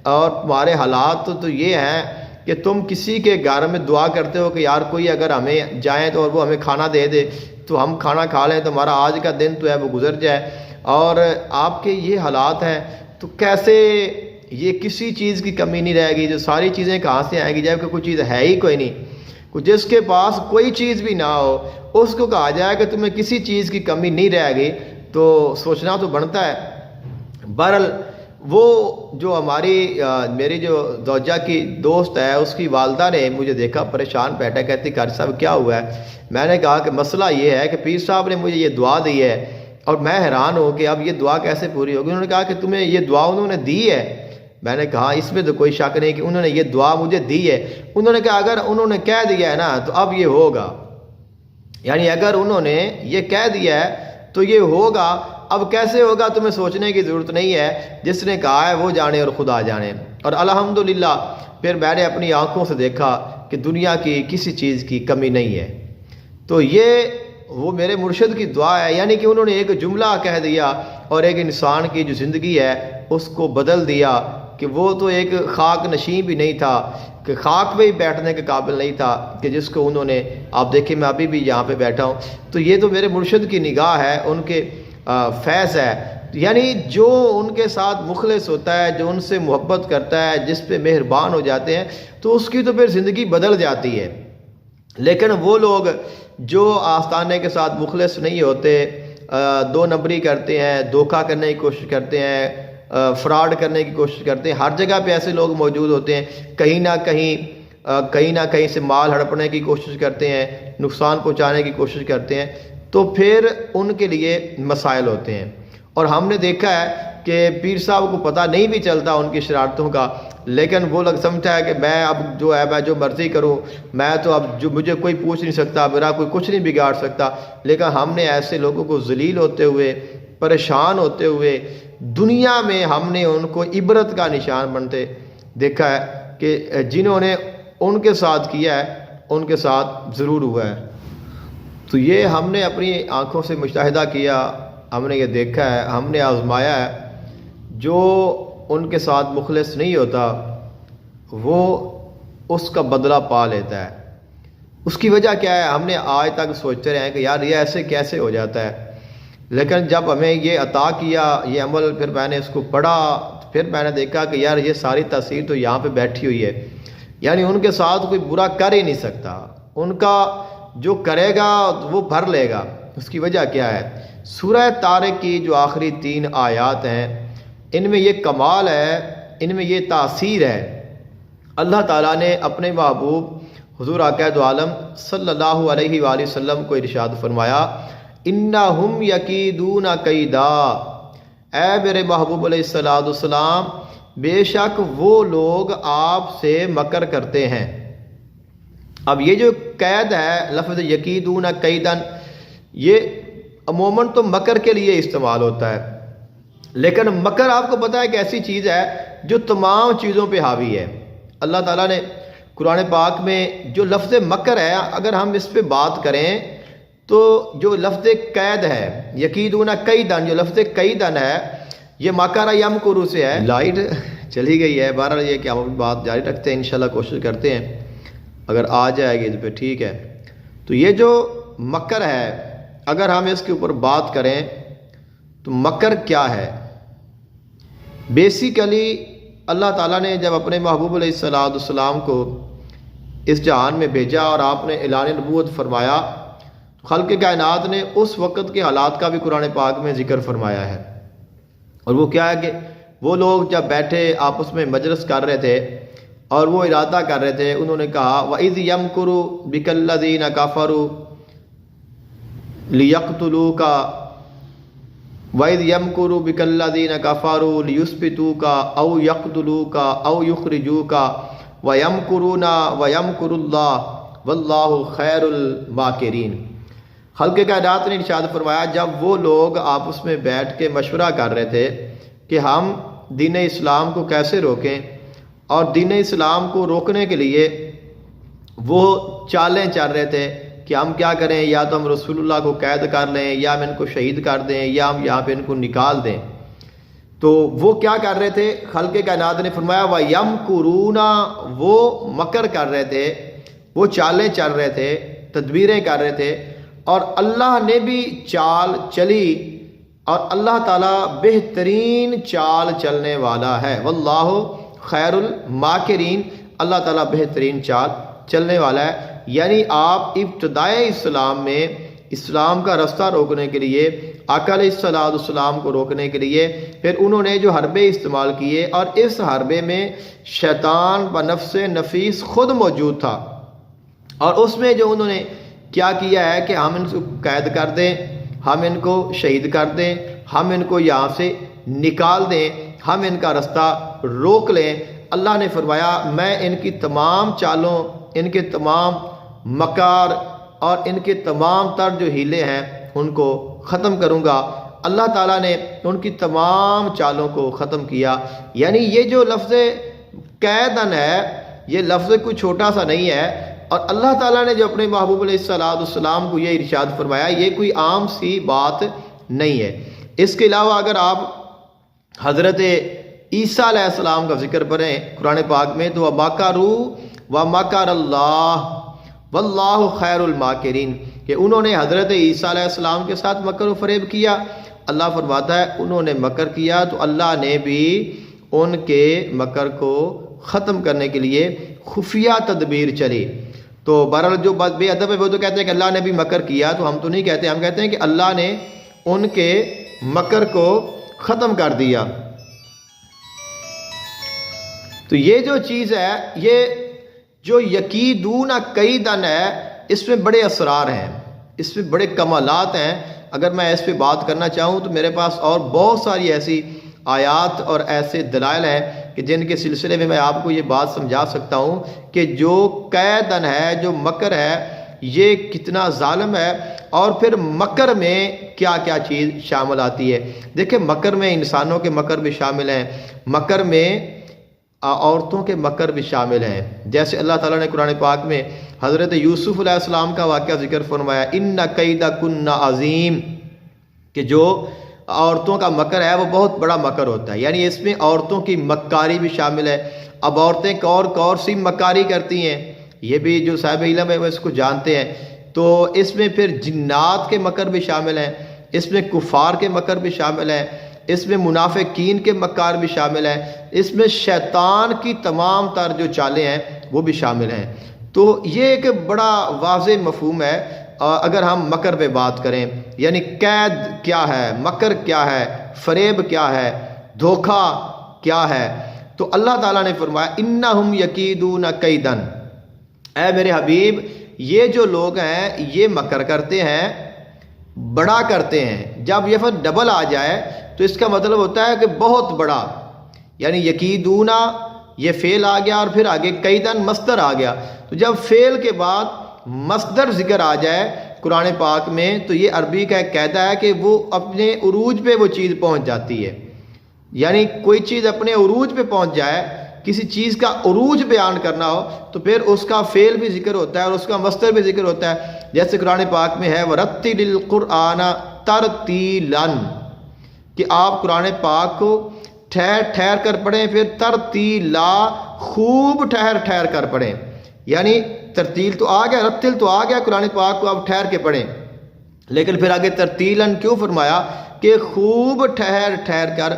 اور تمہارے حالات تو یہ ہیں کہ تم کسی کے گھر میں دعا کرتے ہو کہ یار کوئی اگر ہمیں جائیں تو اور وہ ہمیں کھانا دے دے تو ہم کھانا کھا لیں، تو ہمارا آج کا دن تو ہے وہ گزر جائے، اور آپ کے یہ حالات ہیں، تو کیسے یہ کسی چیز کی کمی نہیں رہے گی؟ جو ساری چیزیں کہاں سے آئیں گی جبکہ کوئی چیز ہے ہی کوئی نہیں؟ جس کے پاس کوئی چیز بھی نہ ہو اس کو کہا جائے کہ تمہیں کسی چیز کی کمی نہیں رہے گی، تو سوچنا تو بنتا ہے۔ بہرحال وہ جو میری جو زوجہ کی دوست ہے اس کی والدہ نے مجھے دیکھا پریشان بیٹھا، کہتی قاری صاحب کیا ہوا ہے؟ میں نے کہا کہ مسئلہ یہ ہے کہ پیر صاحب نے مجھے یہ دعا دی ہے، اور میں حیران ہوں کہ اب یہ دعا کیسے پوری ہوگی۔ انہوں نے کہا کہ تمہیں یہ دعا انہوں نے دی ہے؟ میں نے کہا اس میں تو کوئی شک نہیں کہ انہوں نے یہ دعا مجھے دی ہے۔ انہوں نے کہا اگر انہوں نے کہہ دیا ہے نا تو اب یہ ہوگا، یعنی اگر انہوں نے یہ کہہ دیا ہے تو یہ ہوگا، اب کیسے ہوگا تمہیں سوچنے کی ضرورت نہیں ہے، جس نے کہا ہے وہ جانے اور خدا جانے۔ اور الحمدللہ پھر میں نے اپنی آنکھوں سے دیکھا کہ دنیا کی کسی چیز کی کمی نہیں ہے۔ تو یہ وہ میرے مرشد کی دعا ہے، یعنی کہ انہوں نے ایک جملہ کہہ دیا اور ایک انسان کی جو زندگی ہے اس کو بدل دیا، کہ وہ تو ایک خاک نشین بھی نہیں تھا، کہ خاک پہ ہی بیٹھنے کے قابل نہیں تھا، کہ جس کو انہوں نے، آپ دیکھیں میں ابھی بھی یہاں پہ بیٹھا ہوں، تو یہ تو میرے مرشد کی نگاہ ہے، ان کے فیض ہے۔ یعنی جو ان کے ساتھ مخلص ہوتا ہے، جو ان سے محبت کرتا ہے، جس پہ مہربان ہو جاتے ہیں، تو اس کی تو پھر زندگی بدل جاتی ہے۔ لیکن وہ لوگ جو آستانے کے ساتھ مخلص نہیں ہوتے، دو نمبری کرتے ہیں، دھوکہ کرنے کی کوشش کرتے ہیں، فراڈ کرنے کی کوشش کرتے ہیں، ہر جگہ پہ ایسے لوگ موجود ہوتے ہیں، کہیں نہ کہیں سے مال ہڑپنے کی کوشش کرتے ہیں، نقصان پہنچانے کی کوشش کرتے ہیں، تو پھر ان کے لیے مسائل ہوتے ہیں۔ اور ہم نے دیکھا ہے کہ پیر صاحب کو پتہ نہیں بھی چلتا ان کی شرارتوں کا، لیکن وہ لوگ سمجھتا ہے کہ میں اب جو ہے میں جو مرضی کروں، میں تو اب جو مجھے کوئی پوچھ نہیں سکتا، میرا کوئی کچھ نہیں بگاڑ سکتا۔ لیکن ہم نے ایسے لوگوں کو ذلیل ہوتے ہوئے، پریشان ہوتے ہوئے دنیا میں ہم نے ان کو عبرت کا نشان بنتے دیکھا ہے کہ جنہوں نے ان کے ساتھ کیا ہے ان کے ساتھ ضرور ہوا ہے۔ تو یہ ہم نے اپنی آنکھوں سے مشاہدہ کیا، ہم نے یہ دیکھا ہے، ہم نے آزمایا ہے۔ جو ان کے ساتھ مخلص نہیں ہوتا وہ اس کا بدلہ پا لیتا ہے۔ اس کی وجہ کیا ہے؟ ہم نے آج تک سوچتے رہے ہیں کہ یار یہ ایسے کیسے ہو جاتا ہے، لیکن جب ہمیں یہ عطا کیا یہ عمل، پھر میں نے اس کو پڑھا، پھر میں نے دیکھا کہ یار یہ ساری تاثیر تو یہاں پہ بیٹھی ہوئی ہے، یعنی ان کے ساتھ کوئی برا کر ہی نہیں سکتا، ان کا جو کرے گا وہ بھر لے گا۔ اس کی وجہ کیا ہے؟ سورہ طارق کی جو آخری 3 آیات ہیں ان میں یہ کمال ہے، ان میں یہ تاثیر ہے۔ اللہ تعالیٰ نے اپنے محبوب حضور آقا دو عالم صلی اللہ علیہ وآلہ وسلم کو ارشاد فرمایا، اِنَّهُمْ يَكِيدُونَ كَيْدًا، اے میرے محبوب علیہ السلام بے شک وہ لوگ آپ سے مکر کرتے ہیں۔ اب یہ جو قید ہے، لفظ یکیدون کیدن، یہ عموماً تو مکر کے لیے استعمال ہوتا ہے، لیکن مکر آپ کو پتہ ہے کہ ایسی چیز ہے جو تمام چیزوں پہ حاوی ہے۔ اللہ تعالیٰ نے قرآن پاک میں جو لفظ مکر ہے، اگر ہم اس پہ بات کریں تو جو لفظ قید ہے، یکیدون کیدن، جو لفظ کیدن ہے یہ مکر یمکر سے ہے۔ لائٹ چلی گئی ہے، بہرحال یہ کہ ہم بات جاری رکھتے ہیں، انشاءاللہ کوشش کرتے ہیں، اگر آ جائے گی تو پھر ٹھیک ہے۔ تو یہ جو مکر ہے، اگر ہم اس کے اوپر بات کریں تو مکر کیا ہے؟ بیسیکلی اللہ تعالیٰ نے جب اپنے محبوب علیہ السلام کو اس جہان میں بھیجا اور آپ نے اعلان نبوت فرمایا، خلق کائنات نے اس وقت کے حالات کا بھی قرآن پاک میں ذکر فرمایا ہے۔ اور وہ کیا ہے کہ وہ لوگ جب بیٹھے آپس میں مجلس کر رہے تھے اور وہ ارادہ کر رہے تھے، انہوں نے کہا وَإِذْ يَمْكُرُ بِكَ الَّذِينَ كَفَرُوا لِيَقْتُلُوكَ وَإِذْ يَمْكُرُ بِكَ الَّذِينَ كَفَرُوا لِيُثْبِتُوكَ أَوْ يَقْتُلُوكَ أَوْ يُخْرِجُوكَ وَيَمْكُرُونَ وَيَمْكُرُ اللَّهُ وَاللَّهُ خَيْرُ الْمَاكِرِينَ۔ خلق کائنات نے ارشاد فرمایا، جب وہ لوگ آپس میں بیٹھ کے مشورہ کر رہے تھے کہ ہم دین اسلام کو کیسے روکیں، اور دین اسلام کو روکنے کے لیے وہ چالیں چل رہے تھے کہ ہم کیا کریں، یا تو ہم رسول اللہ کو قید کر لیں، یا ہم ان کو شہید کر دیں، یا ہم یہاں پہ ان کو نکال دیں۔ تو وہ کیا کر رہے تھے؟ خلق کائنات نے فرمایا وَيَمْكُرُونَ، وہ مکر کر رہے تھے، وہ چالیں چل رہے تھے، تدبیریں کر رہے تھے، اور اللہ نے بھی چال چلی، اور اللہ تعالیٰ بہترین چال چلنے والا ہے۔ واللہ خیر الماکرین، اللہ تعالیٰ بہترین چال چلنے والا ہے۔ یعنی آپ ابتدائے اسلام میں اسلام کا رستہ روکنے کے لیے، آقا علیہ السلام کو روکنے کے لیے، پھر انہوں نے جو حربے استعمال کیے، اور اس حربے میں شیطان و نفس نفیس خود موجود تھا، اور اس میں جو انہوں نے کیا کیا ہے کہ ہم ان کو قید کر دیں، ہم ان کو شہید کر دیں، ہم ان کو یہاں سے نکال دیں، ہم ان کا رستہ روک لیں۔ اللہ نے فرمایا میں ان کی تمام چالوں، ان کے تمام مکار اور ان کے تمام تر جو ہیلے ہیں ان کو ختم کروں گا۔ اللہ تعالیٰ نے ان کی تمام چالوں کو ختم کیا۔ یعنی یہ جو لفظ قیدن ہے، یہ لفظ کوئی چھوٹا سا نہیں ہے، اور اللہ تعالیٰ نے جو اپنے محبوب علیہ السلام کو یہ ارشاد فرمایا، یہ کوئی عام سی بات نہیں ہے۔ اس کے علاوہ اگر آپ حضرت عیسیٰ علیہ السلام کا ذکر پڑھیں قرآن پاک میں، تو وَمَكَرُوا وَمَكَرَ اللَّهُ وَاللَّهُ خَيْرُ الْمَاكِرِينَ، کہ انہوں نے حضرت عیسیٰ علیہ السلام کے ساتھ مکر و فریب کیا۔ اللہ فرماتا ہے انہوں نے مکر کیا تو اللہ نے بھی ان کے مکر کو ختم کرنے کے لیے خفیہ تدبیر چلی۔ تو بہرحال جو بات بے ادب ہے وہ تو کہتے ہیں کہ اللہ نے بھی مکر کیا، تو ہم تو نہیں کہتے، ہم کہتے ہیں کہ اللہ نے ان کے مکر کو ختم کر دیا۔ تو یہ جو چیز ہے، یہ جو یکیدون کیدن ہے، اس میں بڑے اسرار ہیں، اس میں بڑے کمالات ہیں۔ اگر میں اس پہ بات کرنا چاہوں تو میرے پاس اور بہت ساری ایسی آیات اور ایسے دلائل ہیں کہ جن کے سلسلے میں آپ کو یہ بات سمجھا سکتا ہوں کہ جو کیدن ہے، جو مکر ہے، یہ کتنا ظالم ہے، اور پھر مکر میں کیا کیا چیز شامل آتی ہے۔ دیکھیں، مکر میں انسانوں کے مکر بھی شامل ہیں، مکر میں عورتوں کے مکر بھی شامل ہیں۔ جیسے اللہ تعالیٰ نے قرآن پاک میں حضرت یوسف علیہ السلام کا واقعہ ذکر فرمایا، ان کیدکن عظیم، کہ جو عورتوں کا مکر ہے وہ بہت بڑا مکر ہوتا ہے، یعنی اس میں عورتوں کی مکاری بھی شامل ہے۔ اب عورتیں کور سی مکاری کرتی ہیں، یہ بھی جو صاحب علم ہے وہ اس کو جانتے ہیں۔ تو اس میں پھر جنات کے مکر بھی شامل ہیں، اس میں کفار کے مکر بھی شامل ہیں، اس میں منافقین کے مکار بھی شامل ہیں، اس میں شیطان کی تمام تر جو چالیں ہیں وہ بھی شامل ہیں۔ تو یہ ایک بڑا واضح مفہوم ہے اگر ہم مکر پہ بات کریں، یعنی قید کیا ہے، مکر کیا ہے، فریب کیا ہے، دھوکہ کیا ہے۔ تو اللہ تعالیٰ نے فرمایا انہم یکیدون کیدن، اے میرے حبیب یہ جو لوگ ہیں یہ مکر کرتے ہیں، بڑا کرتے ہیں۔ جب یہ پھر ڈبل آ جائے تو اس کا مطلب ہوتا ہے کہ بہت بڑا، یعنی یکیدون یہ فعل آ گیا اور پھر آگے کیدن مصدر آ گیا۔ تو جب فعل کے بعد مصدر ذکر آ جائے قرآن پاک میں تو یہ عربی کا ایک قاعدہ ہے کہ وہ اپنے عروج پہ وہ چیز پہنچ جاتی ہے، یعنی کوئی چیز اپنے عروج پہ پہنچ جائے، کسی چیز کا عروج بیان کرنا ہو تو پھر اس کا فعل بھی ذکر ہوتا ہے اور اس کا مصدر بھی ذکر ہوتا ہے۔ جیسے قرآن پاک میں ہے وَرَتِّلِ الْقُرْآنَ تَرْتِيلًا، کہ آپ قرآن پاک کو ٹھہر ٹھہر کر پڑھیں، پھر ترتیلا خوب ٹھہر ٹھہر کر پڑھیں، یعنی ترتیل تو آ گیا، رتل تو آ گیا، قرآن پاک کو آپ ٹھہر کے پڑھیں، لیکن پھر آگے ترتیلاً کیوں فرمایا کہ خوب ٹھہر ٹھہر کر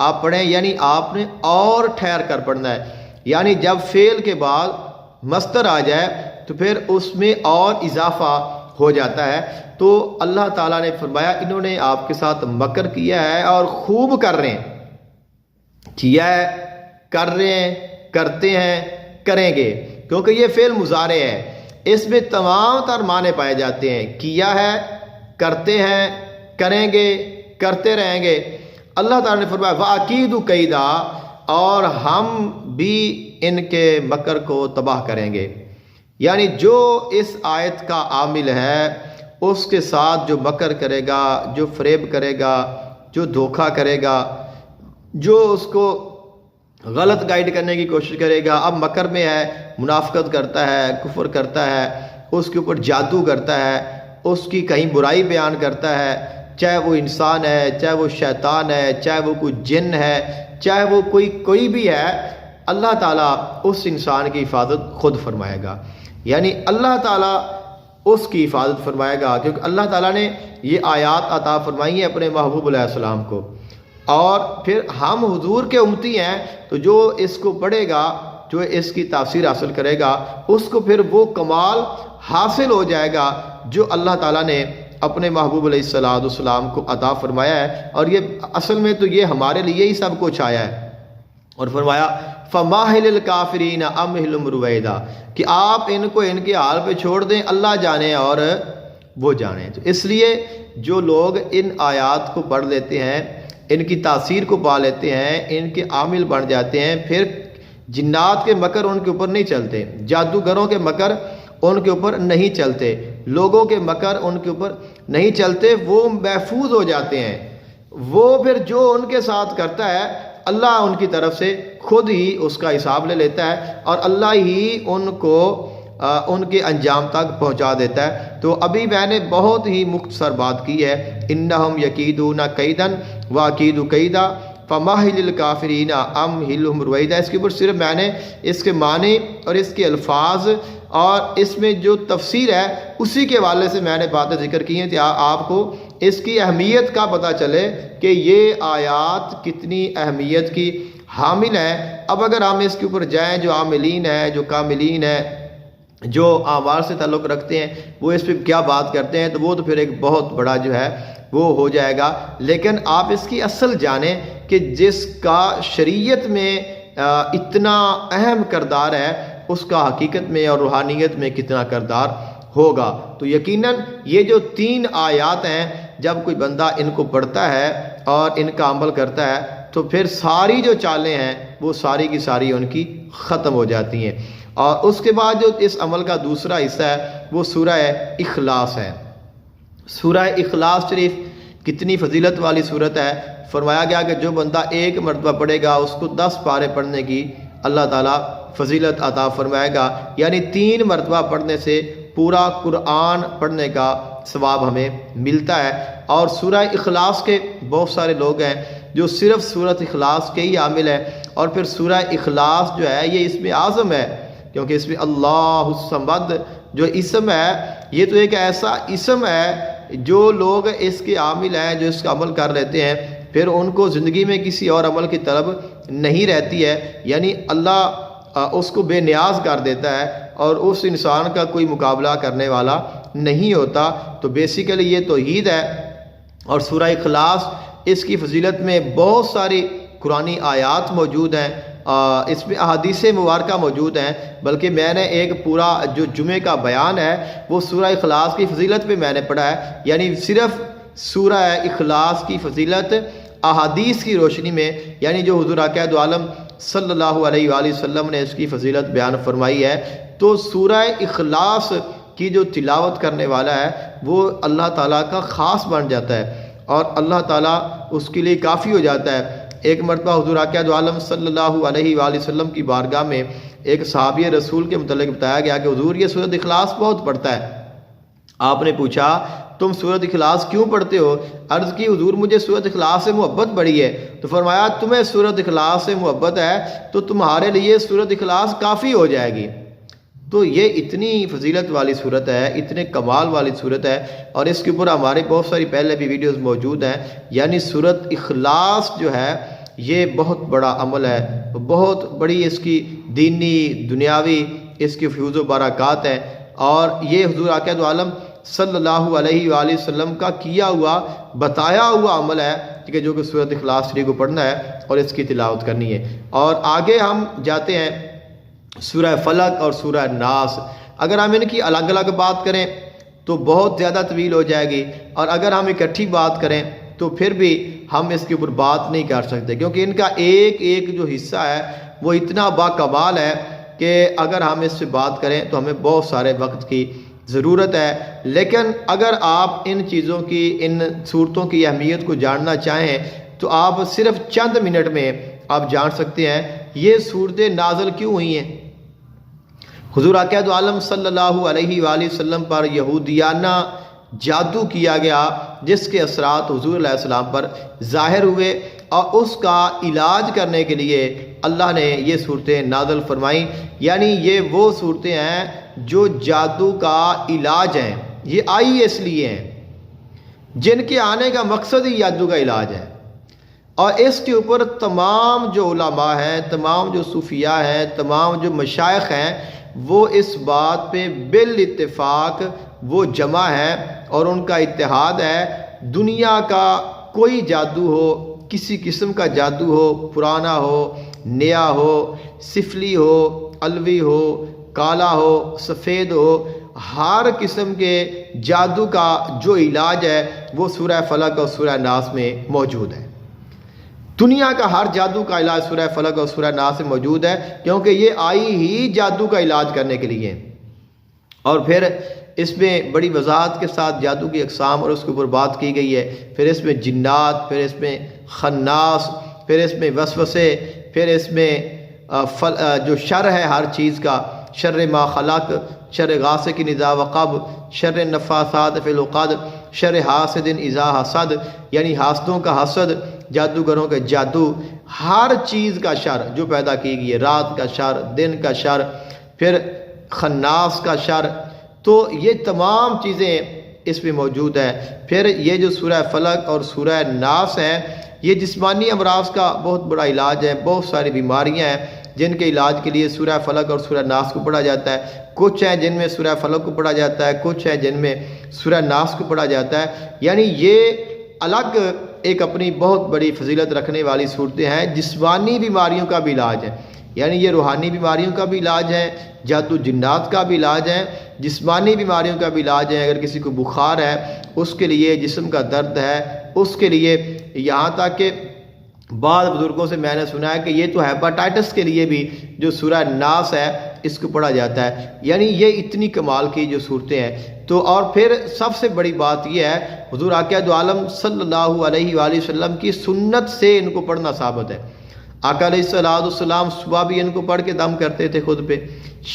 آپ پڑھیں، یعنی آپ نے اور ٹھہر کر پڑھنا ہے۔ یعنی جب فعل کے بعد مصدر آ جائے تو پھر اس میں اور اضافہ ہو جاتا ہے۔ تو اللہ تعالیٰ نے فرمایا انہوں نے آپ کے ساتھ مکر کیا ہے اور خوب کر رہے ہیں، کیا ہے، کر رہے ہیں، کرتے ہیں، کریں گے، کیونکہ یہ فعل مضارع ہے، اس میں تمام تر معنی پائے جاتے ہیں، کیا ہے، کرتے ہیں، کریں گے، کرتے رہیں گے۔ اللہ تعالیٰ نے فرمایا وَأَكِيدُ كَيْدًا، اور ہم بھی ان کے مکر کو تباہ کریں گے۔ یعنی جو اس آیت کا عامل ہے اس کے ساتھ جو مکر کرے گا، جو فریب کرے گا، جو دھوکہ کرے گا، جو اس کو غلط گائیڈ کرنے کی کوشش کرے گا، اب مکر میں ہے، منافقت کرتا ہے، کفر کرتا ہے، اس کے اوپر جادو کرتا ہے، اس کی کہیں برائی بیان کرتا ہے، چاہے وہ انسان ہے، چاہے وہ شیطان ہے، چاہے وہ کوئی جن ہے، چاہے وہ کوئی بھی ہے، اللہ تعالیٰ اس انسان کی حفاظت خود فرمائے گا، یعنی اللہ تعالیٰ اس کی حفاظت فرمائے گا، کیونکہ اللہ تعالیٰ نے یہ آیات عطا فرمائی ہیں اپنے محبوب علیہ السلام کو، اور پھر ہم حضور کے امتی ہیں، تو جو اس کو پڑھے گا، جو اس کی تاثیر حاصل کرے گا، اس کو پھر وہ کمال حاصل ہو جائے گا جو اللہ تعالیٰ نے اپنے محبوب علیہ السلام کو عطا فرمایا ہے۔ اور یہ اصل میں تو یہ ہمارے لیے ہی سب کچھ آیا ہے، اور فرمایا فَمَاهِلِ الْكَافِرِينَ أَمْهِلْهُمْ رُوَيْدًا، کہ آپ ان کو ان کے حال پہ چھوڑ دیں، اللہ جانے اور وہ جانے۔ تو اس لیے جو لوگ ان آیات کو پڑھ لیتے ہیں، ان کی تاثیر کو پا لیتے ہیں، ان کے عامل بن جاتے ہیں، پھر جنات کے مکر ان کے اوپر نہیں چلتے، جادوگروں کے مکر ان کے اوپر نہیں چلتے، لوگوں کے مکر ان کے اوپر نہیں چلتے، وہ محفوظ ہو جاتے ہیں۔ وہ پھر جو ان کے ساتھ کرتا ہے اللہ ان کی طرف سے خود ہی اس کا حساب لے لیتا ہے، اور اللہ ہی ان کو ان کے انجام تک پہنچا دیتا ہے۔ تو ابھی میں نے بہت ہی مختصر بات کی ہے، انہم یکیدون کیدن واکید کیدا فمہل الکافرین امہلہم رویدا، اس کے اوپر صرف میں نے اس کے معنی اور اس کے الفاظ اور اس میں جو تفسیر ہے اسی کے حوالے سے میں نے باتیں ذکر کی ہیں کہ آپ کو اس کی اہمیت کا پتہ چلے کہ یہ آیات کتنی اہمیت کی حامل ہیں۔ اب اگر ہم اس کے اوپر جائیں، جو عاملین ہیں، جو کاملین ہیں، جو اعمال سے تعلق رکھتے ہیں وہ اس پہ کیا بات کرتے ہیں، تو وہ تو پھر ایک بہت بڑا جو ہے وہ ہو جائے گا۔ لیکن آپ اس کی اصل جانیں کہ جس کا شریعت میں اتنا اہم کردار ہے، اس کا حقیقت میں اور روحانیت میں کتنا کردار ہوگا۔ تو یقیناً یہ جو 3 آیات ہیں، جب کوئی بندہ ان کو پڑھتا ہے اور ان کا عمل کرتا ہے تو پھر ساری جو چالیں ہیں وہ ساری کی ساری ان کی ختم ہو جاتی ہیں۔ اور اس کے بعد جو اس عمل کا دوسرا حصہ ہے وہ سورہ اخلاص ہے۔ سورہ اخلاص شریف کتنی فضیلت والی صورت ہے۔ فرمایا گیا کہ جو بندہ 1 مرتبہ پڑھے گا اس کو 10 پارے پڑھنے کی اللہ تعالیٰ فضیلت عطا فرمائے گا، یعنی 3 مرتبہ پڑھنے سے پورا قرآن پڑھنے کا ثواب ہمیں ملتا ہے۔ اور سورہ اخلاص کے بہت سارے لوگ ہیں جو صرف سورۃ اخلاص کے ہی عامل ہیں، اور پھر سورہ اخلاص جو ہے یہ اسم اعظم ہے، کیونکہ اس میں اللہ الصمد جو اسم ہے یہ تو ایک ایسا اسم ہے جو لوگ اس کے عامل ہیں، جو اس کا عمل کر لیتے ہیں، پھر ان کو زندگی میں کسی اور عمل کی طلب نہیں رہتی ہے، یعنی اللہ اس کو بے نیاز کر دیتا ہے اور اس انسان کا کوئی مقابلہ کرنے والا نہیں ہوتا۔ تو بیسیکلی یہ توحید ہے۔ اور سورہ اخلاص اس کی فضیلت میں بہت ساری قرآنی آیات موجود ہیں، اس میں احادیث مبارکہ موجود ہیں، بلکہ میں نے ایک پورا جو جمعے کا بیان ہے وہ سورہ اخلاص کی فضیلت پہ میں نے پڑھا ہے، یعنی صرف سورہ اخلاص کی فضیلت احادیث کی روشنی میں، یعنی جو حضور عقائد عالم صلی اللہ علیہ وآلہ وسلم نے اس کی فضیلت بیان فرمائی ہے، تو سورہ اخلاص کی جو تلاوت کرنے والا ہے وہ اللہ تعالیٰ کا خاص بن جاتا ہے اور اللہ تعالیٰ اس کے لیے کافی ہو جاتا ہے۔ ایک مرتبہ حضور عقائد عالم صلی اللہ علیہ وآلہ وسلم کی بارگاہ میں ایک صحابی رسول کے متعلق بتایا گیا کہ حضور یہ سورۃ اخلاص بہت پڑھتا ہے۔ آپ نے پوچھا تم سورۃ اخلاص کیوں پڑھتے ہو؟ عرض کی حضور مجھے سورۃ اخلاص سے محبت بڑی ہے۔ تو فرمایا تمہیں سورۃ اخلاص سے محبت ہے تو تمہارے لیے سورۃ اخلاص کافی ہو جائے گی۔ تو یہ اتنی فضیلت والی صورت ہے، اتنے کمال والی صورت ہے، اور اس کے اوپر ہمارے بہت ساری پہلے بھی ویڈیوز موجود ہیں۔ یعنی سورۃ اخلاص جو ہے یہ بہت بڑا عمل ہے، بہت بڑی اس کی دینی دنیاوی اس کی فیوز و برکات ہیں، اور یہ حضور عقائد عالم صلی اللہ علیہ وآلہ وسلم کا کیا ہوا بتایا ہوا عمل ہے کہ جو کہ سورۃ اخلاص شریف کو پڑھنا ہے اور اس کی تلاوت کرنی ہے۔ اور آگے ہم جاتے ہیں سورہ فلق اور سورہ ناس۔ اگر ہم ان کی الگ الگ بات کریں تو بہت زیادہ طویل ہو جائے گی، اور اگر ہم اکٹھی بات کریں تو پھر بھی ہم اس کے اوپر بات نہیں کر سکتے، کیونکہ ان کا ایک ایک جو حصہ ہے وہ اتنا باکمال ہے کہ اگر ہم اس سے بات کریں تو ہمیں بہت سارے وقت کی ضرورت ہے۔ لیکن اگر آپ ان چیزوں کی، ان صورتوں کی اہمیت کو جاننا چاہیں تو آپ صرف چند منٹ میں آپ جان سکتے ہیں یہ صورتیں نازل کیوں ہوئی ہیں۔ حضور عقائد عالم صلی اللہ علیہ وآلہ وسلم پر یہودیانہ جادو کیا گیا، جس کے اثرات حضور علیہ السلام پر ظاہر ہوئے، اور اس کا علاج کرنے کے لیے اللہ نے یہ صورتیں نازل فرمائیں۔ یعنی یہ وہ صورتیں ہیں جو جادو کا علاج ہیں، یہ آئی اس لیے ہیں، جن کے آنے کا مقصد ہی جادو کا علاج ہے۔ اور اس کے اوپر تمام جو علماء ہیں، تمام جو صوفیاء ہیں، تمام جو مشائخ ہیں، وہ اس بات پہ بالاتفاق وہ جمع ہے اور ان کا اتحاد ہے، دنیا کا کوئی جادو ہو، کسی قسم کا جادو ہو، پرانا ہو، نیا ہو، سفلی ہو، علوی ہو، کالا ہو، سفید ہو، ہر قسم کے جادو کا جو علاج ہے وہ سورہ فلق اور سورہ ناس میں موجود ہے۔ دنیا کا ہر جادو کا علاج سورہ فلق اور سورہ ناس میں موجود ہے، کیونکہ یہ آئی ہی جادو کا علاج کرنے کے لیے۔ اور پھر اس میں بڑی وضاحت کے ساتھ جادو کی اقسام اور اس کے اوپر بات کی گئی ہے۔ پھر اس میں جنات، پھر اس میں خناس، پھر اس میں وسوسے، پھر اس میں جو شر ہے ہر چیز کا، شر ما خلق، شر غاسق اذا وقب، شر النفاثات فی العقد، شر حاسد اذا حسد، یعنی حاسدوں کا حسد، جادوگروں کا جادو، ہر چیز کا شر جو پیدا کی گئی ہے، رات کا شر، دن کا شر، پھر خناس کا شر، تو یہ تمام چیزیں اس میں موجود ہیں۔ پھر یہ جو سورہ فلق اور سورہ ناس ہے یہ جسمانی امراض کا بہت بڑا علاج ہے، بہت ساری بیماریاں ہیں جن کے علاج کے لیے سورہ فلق اور سورہ ناس کو پڑھا جاتا ہے، کچھ ہیں جن میں سورہ فلق کو پڑھا جاتا ہے، کچھ ہیں جن میں سورہ ناس کو پڑھا جاتا ہے۔ یعنی یہ الگ ایک اپنی بہت بڑی فضیلت رکھنے والی صورتیں ہیں۔ جسمانی بیماریوں کا بھی علاج ہے، یعنی یہ روحانی بیماریوں کا بھی علاج ہے، جادو جنات کا بھی علاج ہے، جسمانی بیماریوں کا بھی علاج ہے۔ اگر کسی کو بخار ہے اس کے لیے، جسم کا درد ہے اس کے لیے، یہاں تک کہ بعض بزرگوں سے میں نے سنا ہے کہ یہ تو ہیپاٹائٹس کے لیے بھی جو سورہ ناس ہے اس کو پڑھا جاتا ہے۔ یعنی یہ اتنی کمال کی جو صورتیں ہیں۔ تو اور پھر سب سے بڑی بات یہ ہے، حضور آقا دو عالم صلی اللہ علیہ وآلہ وسلم کی سنت سے ان کو پڑھنا ثابت ہے۔ آقا علیہ السلام صبح بھی ان کو پڑھ کے دم کرتے تھے خود پہ،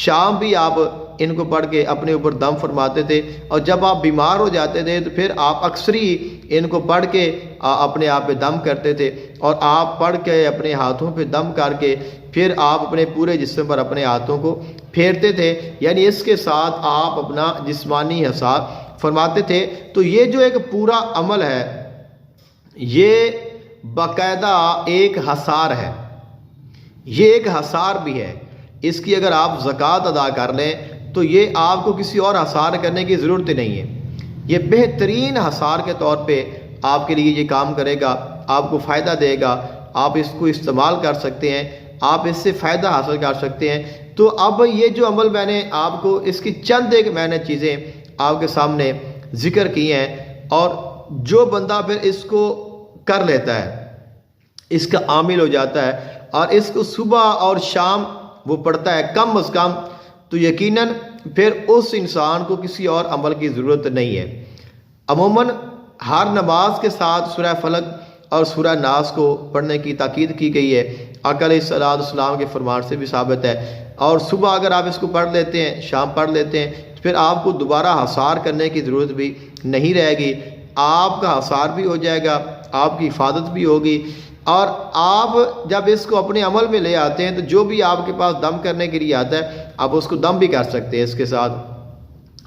شام بھی آپ ان کو پڑھ کے اپنے اوپر دم فرماتے تھے، اور جب آپ بیمار ہو جاتے تھے تو پھر آپ اکثر ہی ان کو پڑھ کے اپنے آپ پہ دم کرتے تھے، اور آپ پڑھ کے اپنے ہاتھوں پہ دم کر کے پھر آپ اپنے پورے جسم پر اپنے ہاتھوں کو پھیرتے تھے، یعنی اس کے ساتھ آپ اپنا جسمانی حساب فرماتے تھے۔ تو یہ جو ایک پورا عمل ہے یہ باقاعدہ ایک حصار ہے، یہ ایک حصار بھی ہے۔ اس کی اگر آپ زکوٰۃ ادا کر لیں تو یہ آپ کو کسی اور حصار کرنے کی ضرورت نہیں ہے، یہ بہترین حصار کے طور پہ آپ کے لیے یہ کام کرے گا، آپ کو فائدہ دے گا، آپ اس کو استعمال کر سکتے ہیں، آپ اس سے فائدہ حاصل کر سکتے ہیں۔ تو اب یہ جو عمل میں نے آپ کو اس کی چند ایک میں نے چیزیں آپ کے سامنے ذکر کی ہیں، اور جو بندہ پھر اس کو کر لیتا ہے، اس کا عامل ہو جاتا ہے اور اس کو صبح اور شام وہ پڑھتا ہے کم از کم، تو یقیناً پھر اس انسان کو کسی اور عمل کی ضرورت نہیں ہے۔ عموماً ہر نماز کے ساتھ سورہ فلق اور سورہ ناس کو پڑھنے کی تاکید کی گئی ہے، آقا علیہ السلام کے فرمان سے بھی ثابت ہے۔ اور صبح اگر آپ اس کو پڑھ لیتے ہیں، شام پڑھ لیتے ہیں، تو پھر آپ کو دوبارہ حصار کرنے کی ضرورت بھی نہیں رہے گی، آپ کا حصار بھی ہو جائے گا، آپ کی حفاظت بھی ہوگی۔ اور آپ جب اس کو اپنے عمل میں لے آتے ہیں تو جو بھی آپ کے پاس دم کرنے کے لیے آتا ہے آپ اس کو دم بھی کر سکتے ہیں، اس کے ساتھ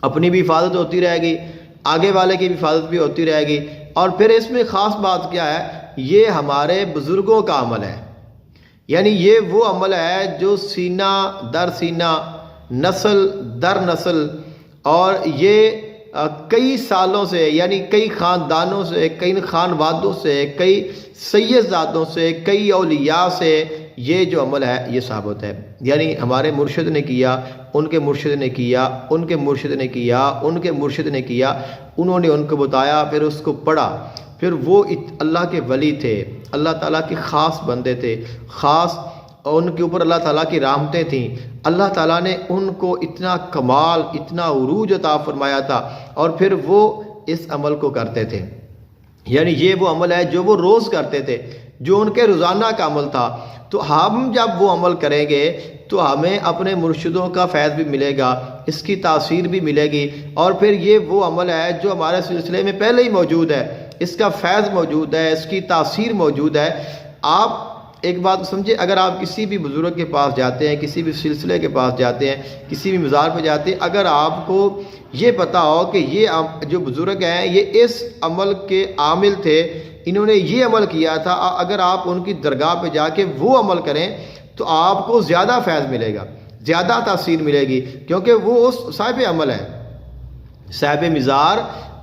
اپنی بھی حفاظت ہوتی رہے گی، آگے والے کی بھی حفاظت بھی ہوتی رہے گی۔ اور پھر اس میں خاص بات کیا ہے، یہ ہمارے بزرگوں کا عمل ہے، یعنی یہ وہ عمل ہے جو سینہ در سینہ، نسل در نسل، اور یہ کئی سالوں سے، یعنی کئی خاندانوں سے، کئی خانوادوں سے، کئی سیدزادوں سے، کئی اولیاء سے یہ جو عمل ہے یہ ثابت ہے۔ یعنی ہمارے مرشد نے کیا، ان کے مرشد نے کیا، ان کے مرشد نے کیا، ان کے مرشد نے کیا، انہوں نے ان کو بتایا، پھر اس کو پڑھا، پھر وہ اللہ کے ولی تھے، اللہ تعالیٰ کے خاص بندے تھے، خاص ان کے اوپر اللہ تعالیٰ کی رحمتیں تھیں، اللہ تعالیٰ نے ان کو اتنا کمال، اتنا عروج عطا فرمایا تھا، اور پھر وہ اس عمل کو کرتے تھے۔ یعنی یہ وہ عمل ہے جو وہ روز کرتے تھے، جو ان کے روزانہ کا عمل تھا۔ تو ہم جب وہ عمل کریں گے تو ہمیں اپنے مرشدوں کا فیض بھی ملے گا، اس کی تاثیر بھی ملے گی، اور پھر یہ وہ عمل ہے جو ہمارے سلسلے میں پہلے ہی موجود ہے، اس کا فیض موجود ہے، اس کی تاثیر موجود ہے۔ آپ ایک بات سمجھے، اگر آپ کسی بھی بزرگ کے پاس جاتے ہیں، کسی بھی سلسلے کے پاس جاتے ہیں، کسی بھی مزار پہ جاتے ہیں، اگر آپ کو یہ پتہ ہو کہ یہ جو بزرگ ہیں یہ اس عمل کے عامل تھے، انہوں نے یہ عمل کیا تھا، اگر آپ ان کی درگاہ پہ جا کے وہ عمل کریں تو آپ کو زیادہ فیض ملے گا، زیادہ تاثیر ملے گی، کیونکہ وہ اس صاحب عمل ہے، صاحب مزار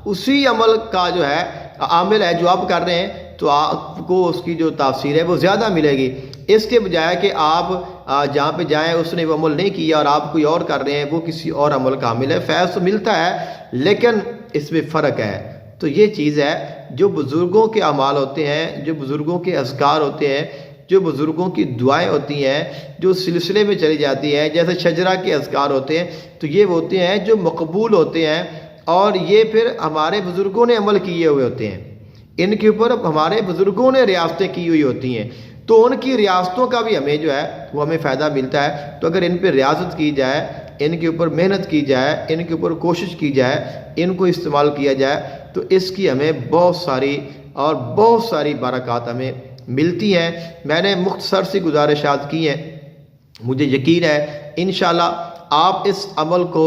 اسی عمل کا جو ہے عامل ہے جو آپ کر رہے ہیں، تو آپ کو اس کی جو تاثیر ہے وہ زیادہ ملے گی، اس کے بجائے کہ آپ جہاں پہ جائیں اس نے وہ عمل نہیں کیا اور آپ کوئی اور کر رہے ہیں، وہ کسی اور عمل کا عامل ہے۔ فیض تو ملتا ہے لیکن اس میں فرق ہے۔ تو یہ چیز ہے، جو بزرگوں کے اعمال ہوتے ہیں، جو بزرگوں کے اذکار ہوتے ہیں، جو بزرگوں کی دعائیں ہوتی ہیں، جو سلسلے میں چلی جاتی ہیں، جیسے شجرہ کے اذکار ہوتے ہیں، تو یہ ہوتے ہیں جو مقبول ہوتے ہیں، اور یہ پھر ہمارے بزرگوں نے عمل کیے ہوئے ہوتے ہیں، ان کے اوپر ہمارے بزرگوں نے ریاستیں کی ہوئی ہوتی ہیں، تو ان کی ریاستوں کا بھی ہمیں جو ہے وہ ہمیں فائدہ ملتا ہے۔ تو اگر ان پہ ریاضت کی جائے، ان کے اوپر محنت کی جائے، ان کے اوپر کوشش کی جائے، ان کو استعمال کیا جائے، تو اس کی ہمیں بہت ساری برکات ہمیں ملتی ہیں۔ میں نے مختصر سی گزارشات کی ہیں، مجھے یقین ہے انشاءاللہ آپ اس عمل کو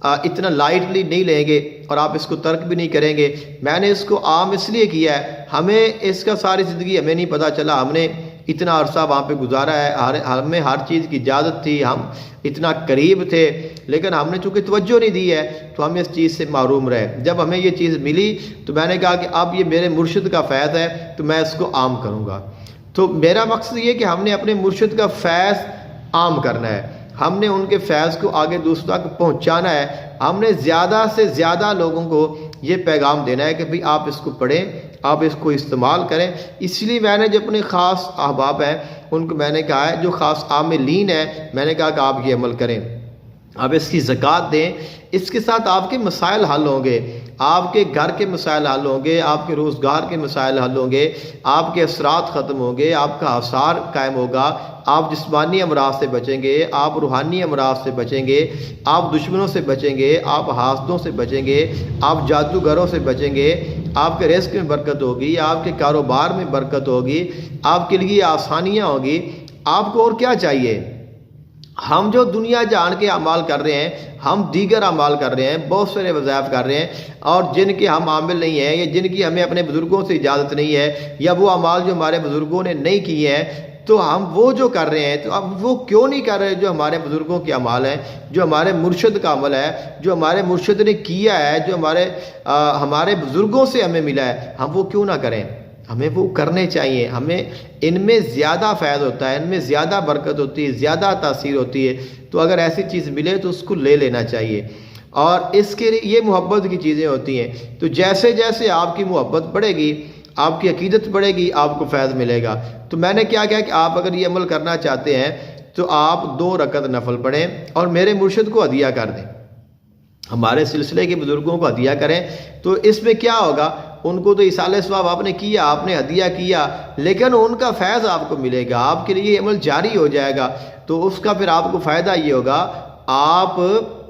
اتنا لائٹلی نہیں لیں گے اور آپ اس کو ترک بھی نہیں کریں گے۔ میں نے اس کو عام اس لیے کیا ہے، ہمیں اس کا ساری زندگی ہمیں نہیں پتہ چلا، ہم نے اتنا عرصہ وہاں پہ گزارا ہے، ہمیں ہر چیز کی اجازت تھی، ہم اتنا قریب تھے، لیکن ہم نے چونکہ توجہ نہیں دی ہے تو ہم اس چیز سے محروم رہے۔ جب ہمیں یہ چیز ملی تو میں نے کہا کہ اب یہ میرے مرشد کا فیض ہے تو میں اس کو عام کروں گا۔ تو میرا مقصد یہ کہ ہم نے اپنے مرشد کا فیض عام کرنا ہے، ہم نے ان کے فیض کو آگے دوسروں تک پہنچانا ہے، ہم نے زیادہ سے زیادہ لوگوں کو یہ پیغام دینا ہے کہ بھئی آپ اس کو پڑھیں، آپ اس کو استعمال کریں۔ اس لیے میں نے جو اپنے خاص احباب ہیں ان کو میں نے کہا ہے، جو خاص عاملین ہیں، میں نے کہا کہ آپ یہ عمل کریں، آپ اس کی زکوٰۃ دیں، اس کے ساتھ آپ کے مسائل حل ہوں گے، آپ کے گھر کے مسائل حل ہوں گے، آپ کے روزگار کے مسائل حل ہوں گے، آپ کے اثرات ختم ہوں گے، آپ کا آثار قائم ہوگا، آپ جسمانی امراض سے بچیں گے، آپ روحانی امراض سے بچیں گے، آپ دشمنوں سے بچیں گے، آپ حاسدوں سے بچیں گے، آپ جادوگروں سے بچیں گے، آپ کے رزق میں برکت ہوگی، آپ کے کاروبار میں برکت ہوگی، آپ کے لیے آسانیاں ہوگی۔ آپ کو اور کیا چاہیے؟ ہم جو دنیا جہان کے اعمال کر رہے ہیں، ہم دیگر اعمال کر رہے ہیں، بہت سارے وظائف کر رہے ہیں، اور جن کے ہم عامل نہیں ہیں یا جن کی ہمیں اپنے بزرگوں سے اجازت نہیں ہے، یا وہ اعمال جو ہمارے بزرگوں نے نہیں کیے ہیں، تو ہم وہ جو کر رہے ہیں تو اب وہ کیوں نہیں کر رہے جو ہمارے بزرگوں کے اعمال ہیں، جو ہمارے مرشد کا عمل ہے، جو ہمارے مرشد نے کیا ہے، جو ہمارے بزرگوں سے ہمیں ملا ہے، ہم وہ کیوں نہ کریں؟ ہمیں وہ کرنے چاہیے، ہمیں ان میں زیادہ فائد ہوتا ہے، ان میں زیادہ برکت ہوتی ہے، زیادہ تاثیر ہوتی ہے، تو اگر ایسی چیز ملے تو اس کو لے لینا چاہیے۔ اور اس کے لیے یہ محبت کی چیزیں ہوتی ہیں، تو جیسے جیسے آپ کی محبت بڑھے گی، آپ کی عقیدت بڑھے گی، آپ کو فیض ملے گا۔ تو میں نے کیا کہ آپ اگر یہ عمل کرنا چاہتے ہیں تو آپ 2 رکعت نفل پڑھیں اور میرے مرشد کو ہدیہ کر دیں، ہمارے سلسلے کے بزرگوں کو ہدیہ کریں۔ تو اس میں کیا ہوگا؟ ان کو تو ایصال ثواب آپ نے کیا، آپ نے ہدیہ کیا، لیکن ان کا فیض آپ کو ملے گا، آپ کے لیے یہ عمل جاری ہو جائے گا، تو اس کا پھر آپ کو فائدہ یہ ہوگا، آپ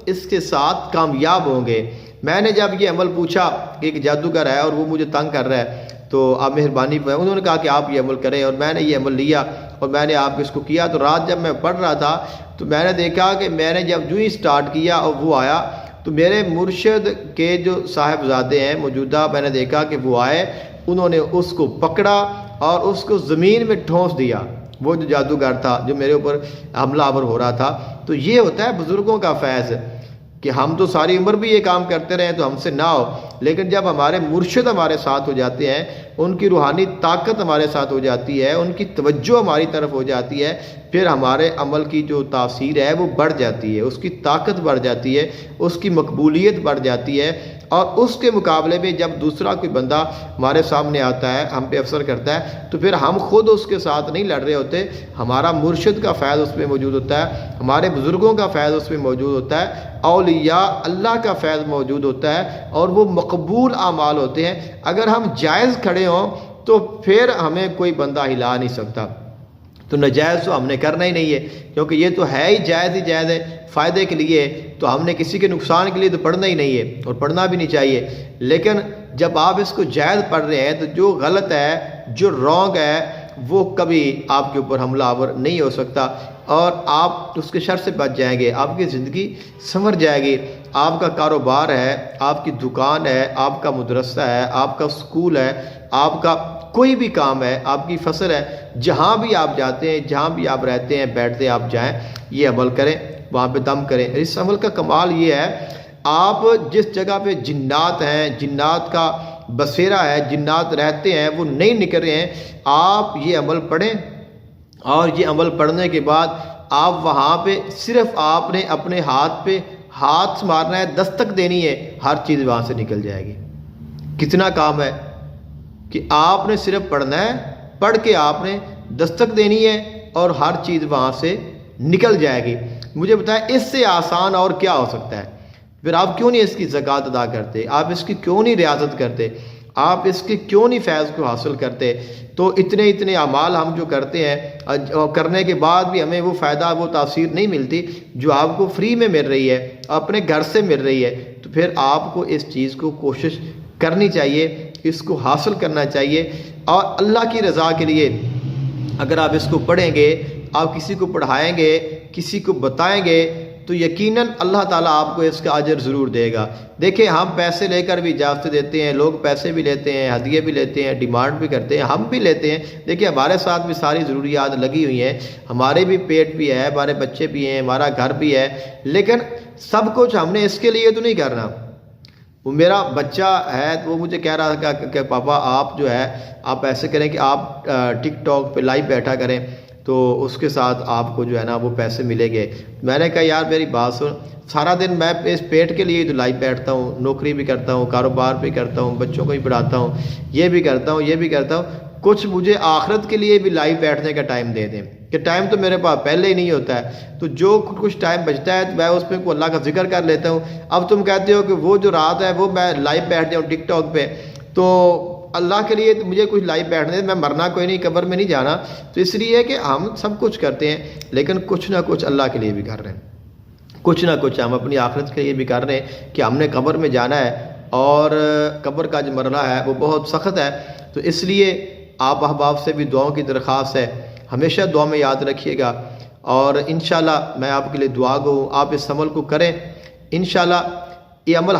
اس کے ساتھ کامیاب ہوں گے۔ میں نے جب یہ عمل پوچھا کہ ایک جادوگر ہے اور وہ مجھے تنگ کر رہا ہے، تو آپ مہربانی پر انہوں نے کہا کہ آپ یہ عمل کریں، اور میں نے یہ عمل لیا اور میں نے آپ کو اس کو کیا۔ تو رات جب میں پڑھ رہا تھا تو میں نے دیکھا کہ میں نے جب جو ہی سٹارٹ کیا اور وہ آیا، تو میرے مرشد کے جو صاحبزادے ہیں موجودہ، میں نے دیکھا کہ وہ آئے، انہوں نے اس کو پکڑا اور اس کو زمین میں ٹھونس دیا، وہ جو جادوگر تھا جو میرے اوپر حملہ آور ہو رہا تھا۔ تو یہ ہوتا ہے بزرگوں کا فیض، کہ ہم تو ساری عمر بھی یہ کام کرتے رہیں تو ہم سے نہ ہو، لیکن جب ہمارے مرشد ہمارے ساتھ ہو جاتے ہیں، ان کی روحانی طاقت ہمارے ساتھ ہو جاتی ہے، ان کی توجہ ہماری طرف ہو جاتی ہے، پھر ہمارے عمل کی جو تاثیر ہے وہ بڑھ جاتی ہے، اس کی طاقت بڑھ جاتی ہے، اس کی مقبولیت بڑھ جاتی ہے۔ اور اس کے مقابلے میں جب دوسرا کوئی بندہ ہمارے سامنے آتا ہے، ہم پہ افسر کرتا ہے، تو پھر ہم خود اس کے ساتھ نہیں لڑ رہے ہوتے، ہمارا مرشد کا فیض اس میں موجود ہوتا ہے، ہمارے بزرگوں کا فیض اس میں موجود ہوتا ہے، اولیاء اللہ کا فیض موجود ہوتا ہے، اور وہ مقبول اعمال ہوتے ہیں۔ اگر ہم جائز کھڑے ہوں تو پھر ہمیں کوئی بندہ ہلا نہیں سکتا۔ تو ناجائز تو ہم نے کرنا ہی نہیں ہے، کیونکہ یہ تو ہے ہی جائز ہے، فائدے کے لیے، تو ہم نے کسی کے نقصان کے لیے تو پڑھنا ہی نہیں ہے، اور پڑھنا بھی نہیں چاہیے۔ لیکن جب آپ اس کو جائز پڑھ رہے ہیں تو جو غلط ہے، جو رانگ ہے، وہ کبھی آپ کے اوپر حملہ آور نہیں ہو سکتا، اور آپ اس کے شر سے بچ جائیں گے، آپ کی زندگی سنور جائے گی۔ آپ کا کاروبار ہے، آپ کی دکان ہے، آپ کا مدرسہ ہے، آپ کا اسکول ہے، آپ کا کوئی بھی کام ہے، آپ کی فصل ہے، جہاں بھی آپ جاتے ہیں، جہاں بھی آپ رہتے ہیں، بیٹھتے ہیں، آپ جائیں، یہ عمل کریں، وہاں پہ دم کریں۔ اس عمل کا کمال یہ ہے، آپ جس جگہ پہ جنات ہیں، جنات کا بسیرا ہے، جنات رہتے ہیں، وہ نہیں نکل رہے ہیں، آپ یہ عمل پڑھیں، اور یہ عمل پڑھنے کے بعد آپ وہاں پہ صرف آپ نے اپنے ہاتھ پہ ہاتھ مارنا ہے، دستک دینی ہے، ہر چیز وہاں سے نکل جائے گی۔ کتنا کام ہے کہ آپ نے صرف پڑھنا ہے، پڑھ کے آپ نے دستک دینی ہے اور ہر چیز وہاں سے نکل جائے گی۔ مجھے بتائیں اس سے آسان اور کیا ہو سکتا ہے؟ پھر آپ کیوں نہیں اس کی زکوٰۃ ادا کرتے؟ آپ اس کی کیوں نہیں ریاضت کرتے؟ آپ اس کے کیوں نہیں فیض کو حاصل کرتے؟ تو اتنے اعمال ہم جو کرتے ہیں، کرنے کے بعد بھی ہمیں وہ فائدہ، وہ تاثیر نہیں ملتی جو آپ کو فری میں مل رہی ہے، اپنے گھر سے مل رہی ہے، تو پھر آپ کو اس چیز کو کوشش کرنی چاہیے، اس کو حاصل کرنا چاہیے، اور اللہ کی رضا کے لیے اگر آپ اس کو پڑھیں گے، آپ کسی کو پڑھائیں گے، کسی کو بتائیں گے، تو یقیناً اللہ تعالیٰ آپ کو اس کا اجر ضرور دے گا۔ دیکھیں ہم پیسے لے کر بھی اجازتیں دیتے ہیں، لوگ پیسے بھی لیتے ہیں، ہدیے بھی لیتے ہیں، ڈیمانڈ بھی کرتے ہیں، ہم بھی لیتے ہیں۔ دیکھیں ہمارے ساتھ بھی ساری ضروریات لگی ہوئی ہیں، ہمارے بھی پیٹ بھی ہے، ہمارے بچے بھی ہیں، ہمارا گھر بھی ہے، لیکن سب کچھ ہم نے اس کے لیے تو نہیں کرنا۔ وہ میرا بچہ ہے تو وہ مجھے کہہ رہا تھا کہ پاپا آپ جو ہے آپ ایسے کریں کہ آپ ٹک ٹاک پہ لائیو بیٹھا کریں تو اس کے ساتھ آپ کو جو ہے نا وہ پیسے ملیں گے۔ میں نے کہا یار میری بات سن، سارا دن میں اس پیٹ کے لیے تو لائیو بیٹھتا ہوں، نوکری بھی کرتا ہوں، کاروبار بھی کرتا ہوں، بچوں کو بھی پڑھاتا ہوں، یہ بھی کرتا ہوں، یہ بھی کرتا ہوں، کچھ مجھے آخرت کے لیے بھی لائیو بیٹھنے کا ٹائم دے دیں کہ ٹائم تو میرے پاس پہلے ہی نہیں ہوتا ہے، تو جو کچھ ٹائم بچتا ہے تو میں اس پہ اللہ کا ذکر کر لیتا ہوں۔ اب تم کہتے ہو کہ وہ جو رات ہے وہ میں لائیو بیٹھ جاؤں ٹک ٹاک پہ، تو اللہ کے لیے تو مجھے کچھ لائیو بیٹھنے میں مرنا کوئی نہیں، قبر میں نہیں جانا، تو اس لیے کہ ہم سب کچھ کرتے ہیں لیکن کچھ نہ کچھ اللہ کے لیے بھی کر رہے ہیں، کچھ نہ کچھ ہم اپنی آخرت کے لیے بھی کر رہے ہیں کہ ہم نے قبر میں جانا ہے، اور قبر کا جو مرحلہ ہے وہ بہت سخت ہے۔ تو اس لیے آپ احباب سے بھی دعاؤں کی درخواست ہے، ہمیشہ دعا میں یاد رکھیے گا، اور انشاءاللہ میں آپ کے لیے دعا گو ہوں، آپ اس عمل کو کریں۔ انشاءاللہ یہ عمل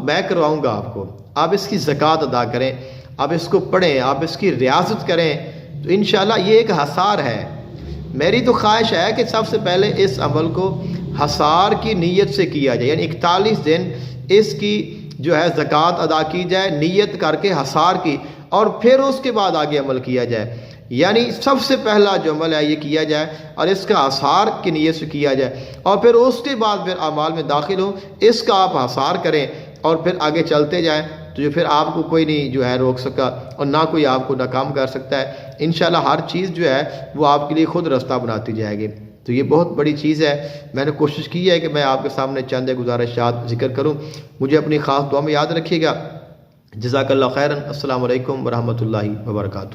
میں کرواؤں گا آپ کو، آپ اس کی زکوٰۃ ادا کریں، آپ اس کو پڑھیں، آپ اس کی ریاضت کریں، تو انشاءاللہ یہ ایک حصار ہے۔ میری تو خواہش ہے کہ سب سے پہلے اس عمل کو حصار کی نیت سے کیا جائے، یعنی 41 دن اس کی جو ہے زکوٰۃ ادا کی جائے نیت کر کے حصار کی، اور پھر اس کے بعد آگے عمل کیا جائے، یعنی سب سے پہلا جو عمل ہے یہ کیا جائے اور اس کا حصار کی نیت سے کیا جائے، اور پھر اس کے بعد پھر اعمال میں داخل ہوں، اس کا آپ حصار کریں اور پھر آگے چلتے جائیں، تو جو پھر آپ کو کوئی نہیں جو ہے روک سکا، اور نہ کوئی آپ کو ناکام کر سکتا ہے۔ انشاءاللہ ہر چیز جو ہے وہ آپ کے لیے خود رستہ بناتی جائے گی، تو یہ بہت بڑی چیز ہے۔ میں نے کوشش کی ہے کہ میں آپ کے سامنے چند گزارشات ذکر کروں، مجھے اپنی خاص دعا میں یاد رکھیے گا۔ جزاک اللہ خیرن۔ السلام علیکم ورحمۃ اللہ وبرکاتہ۔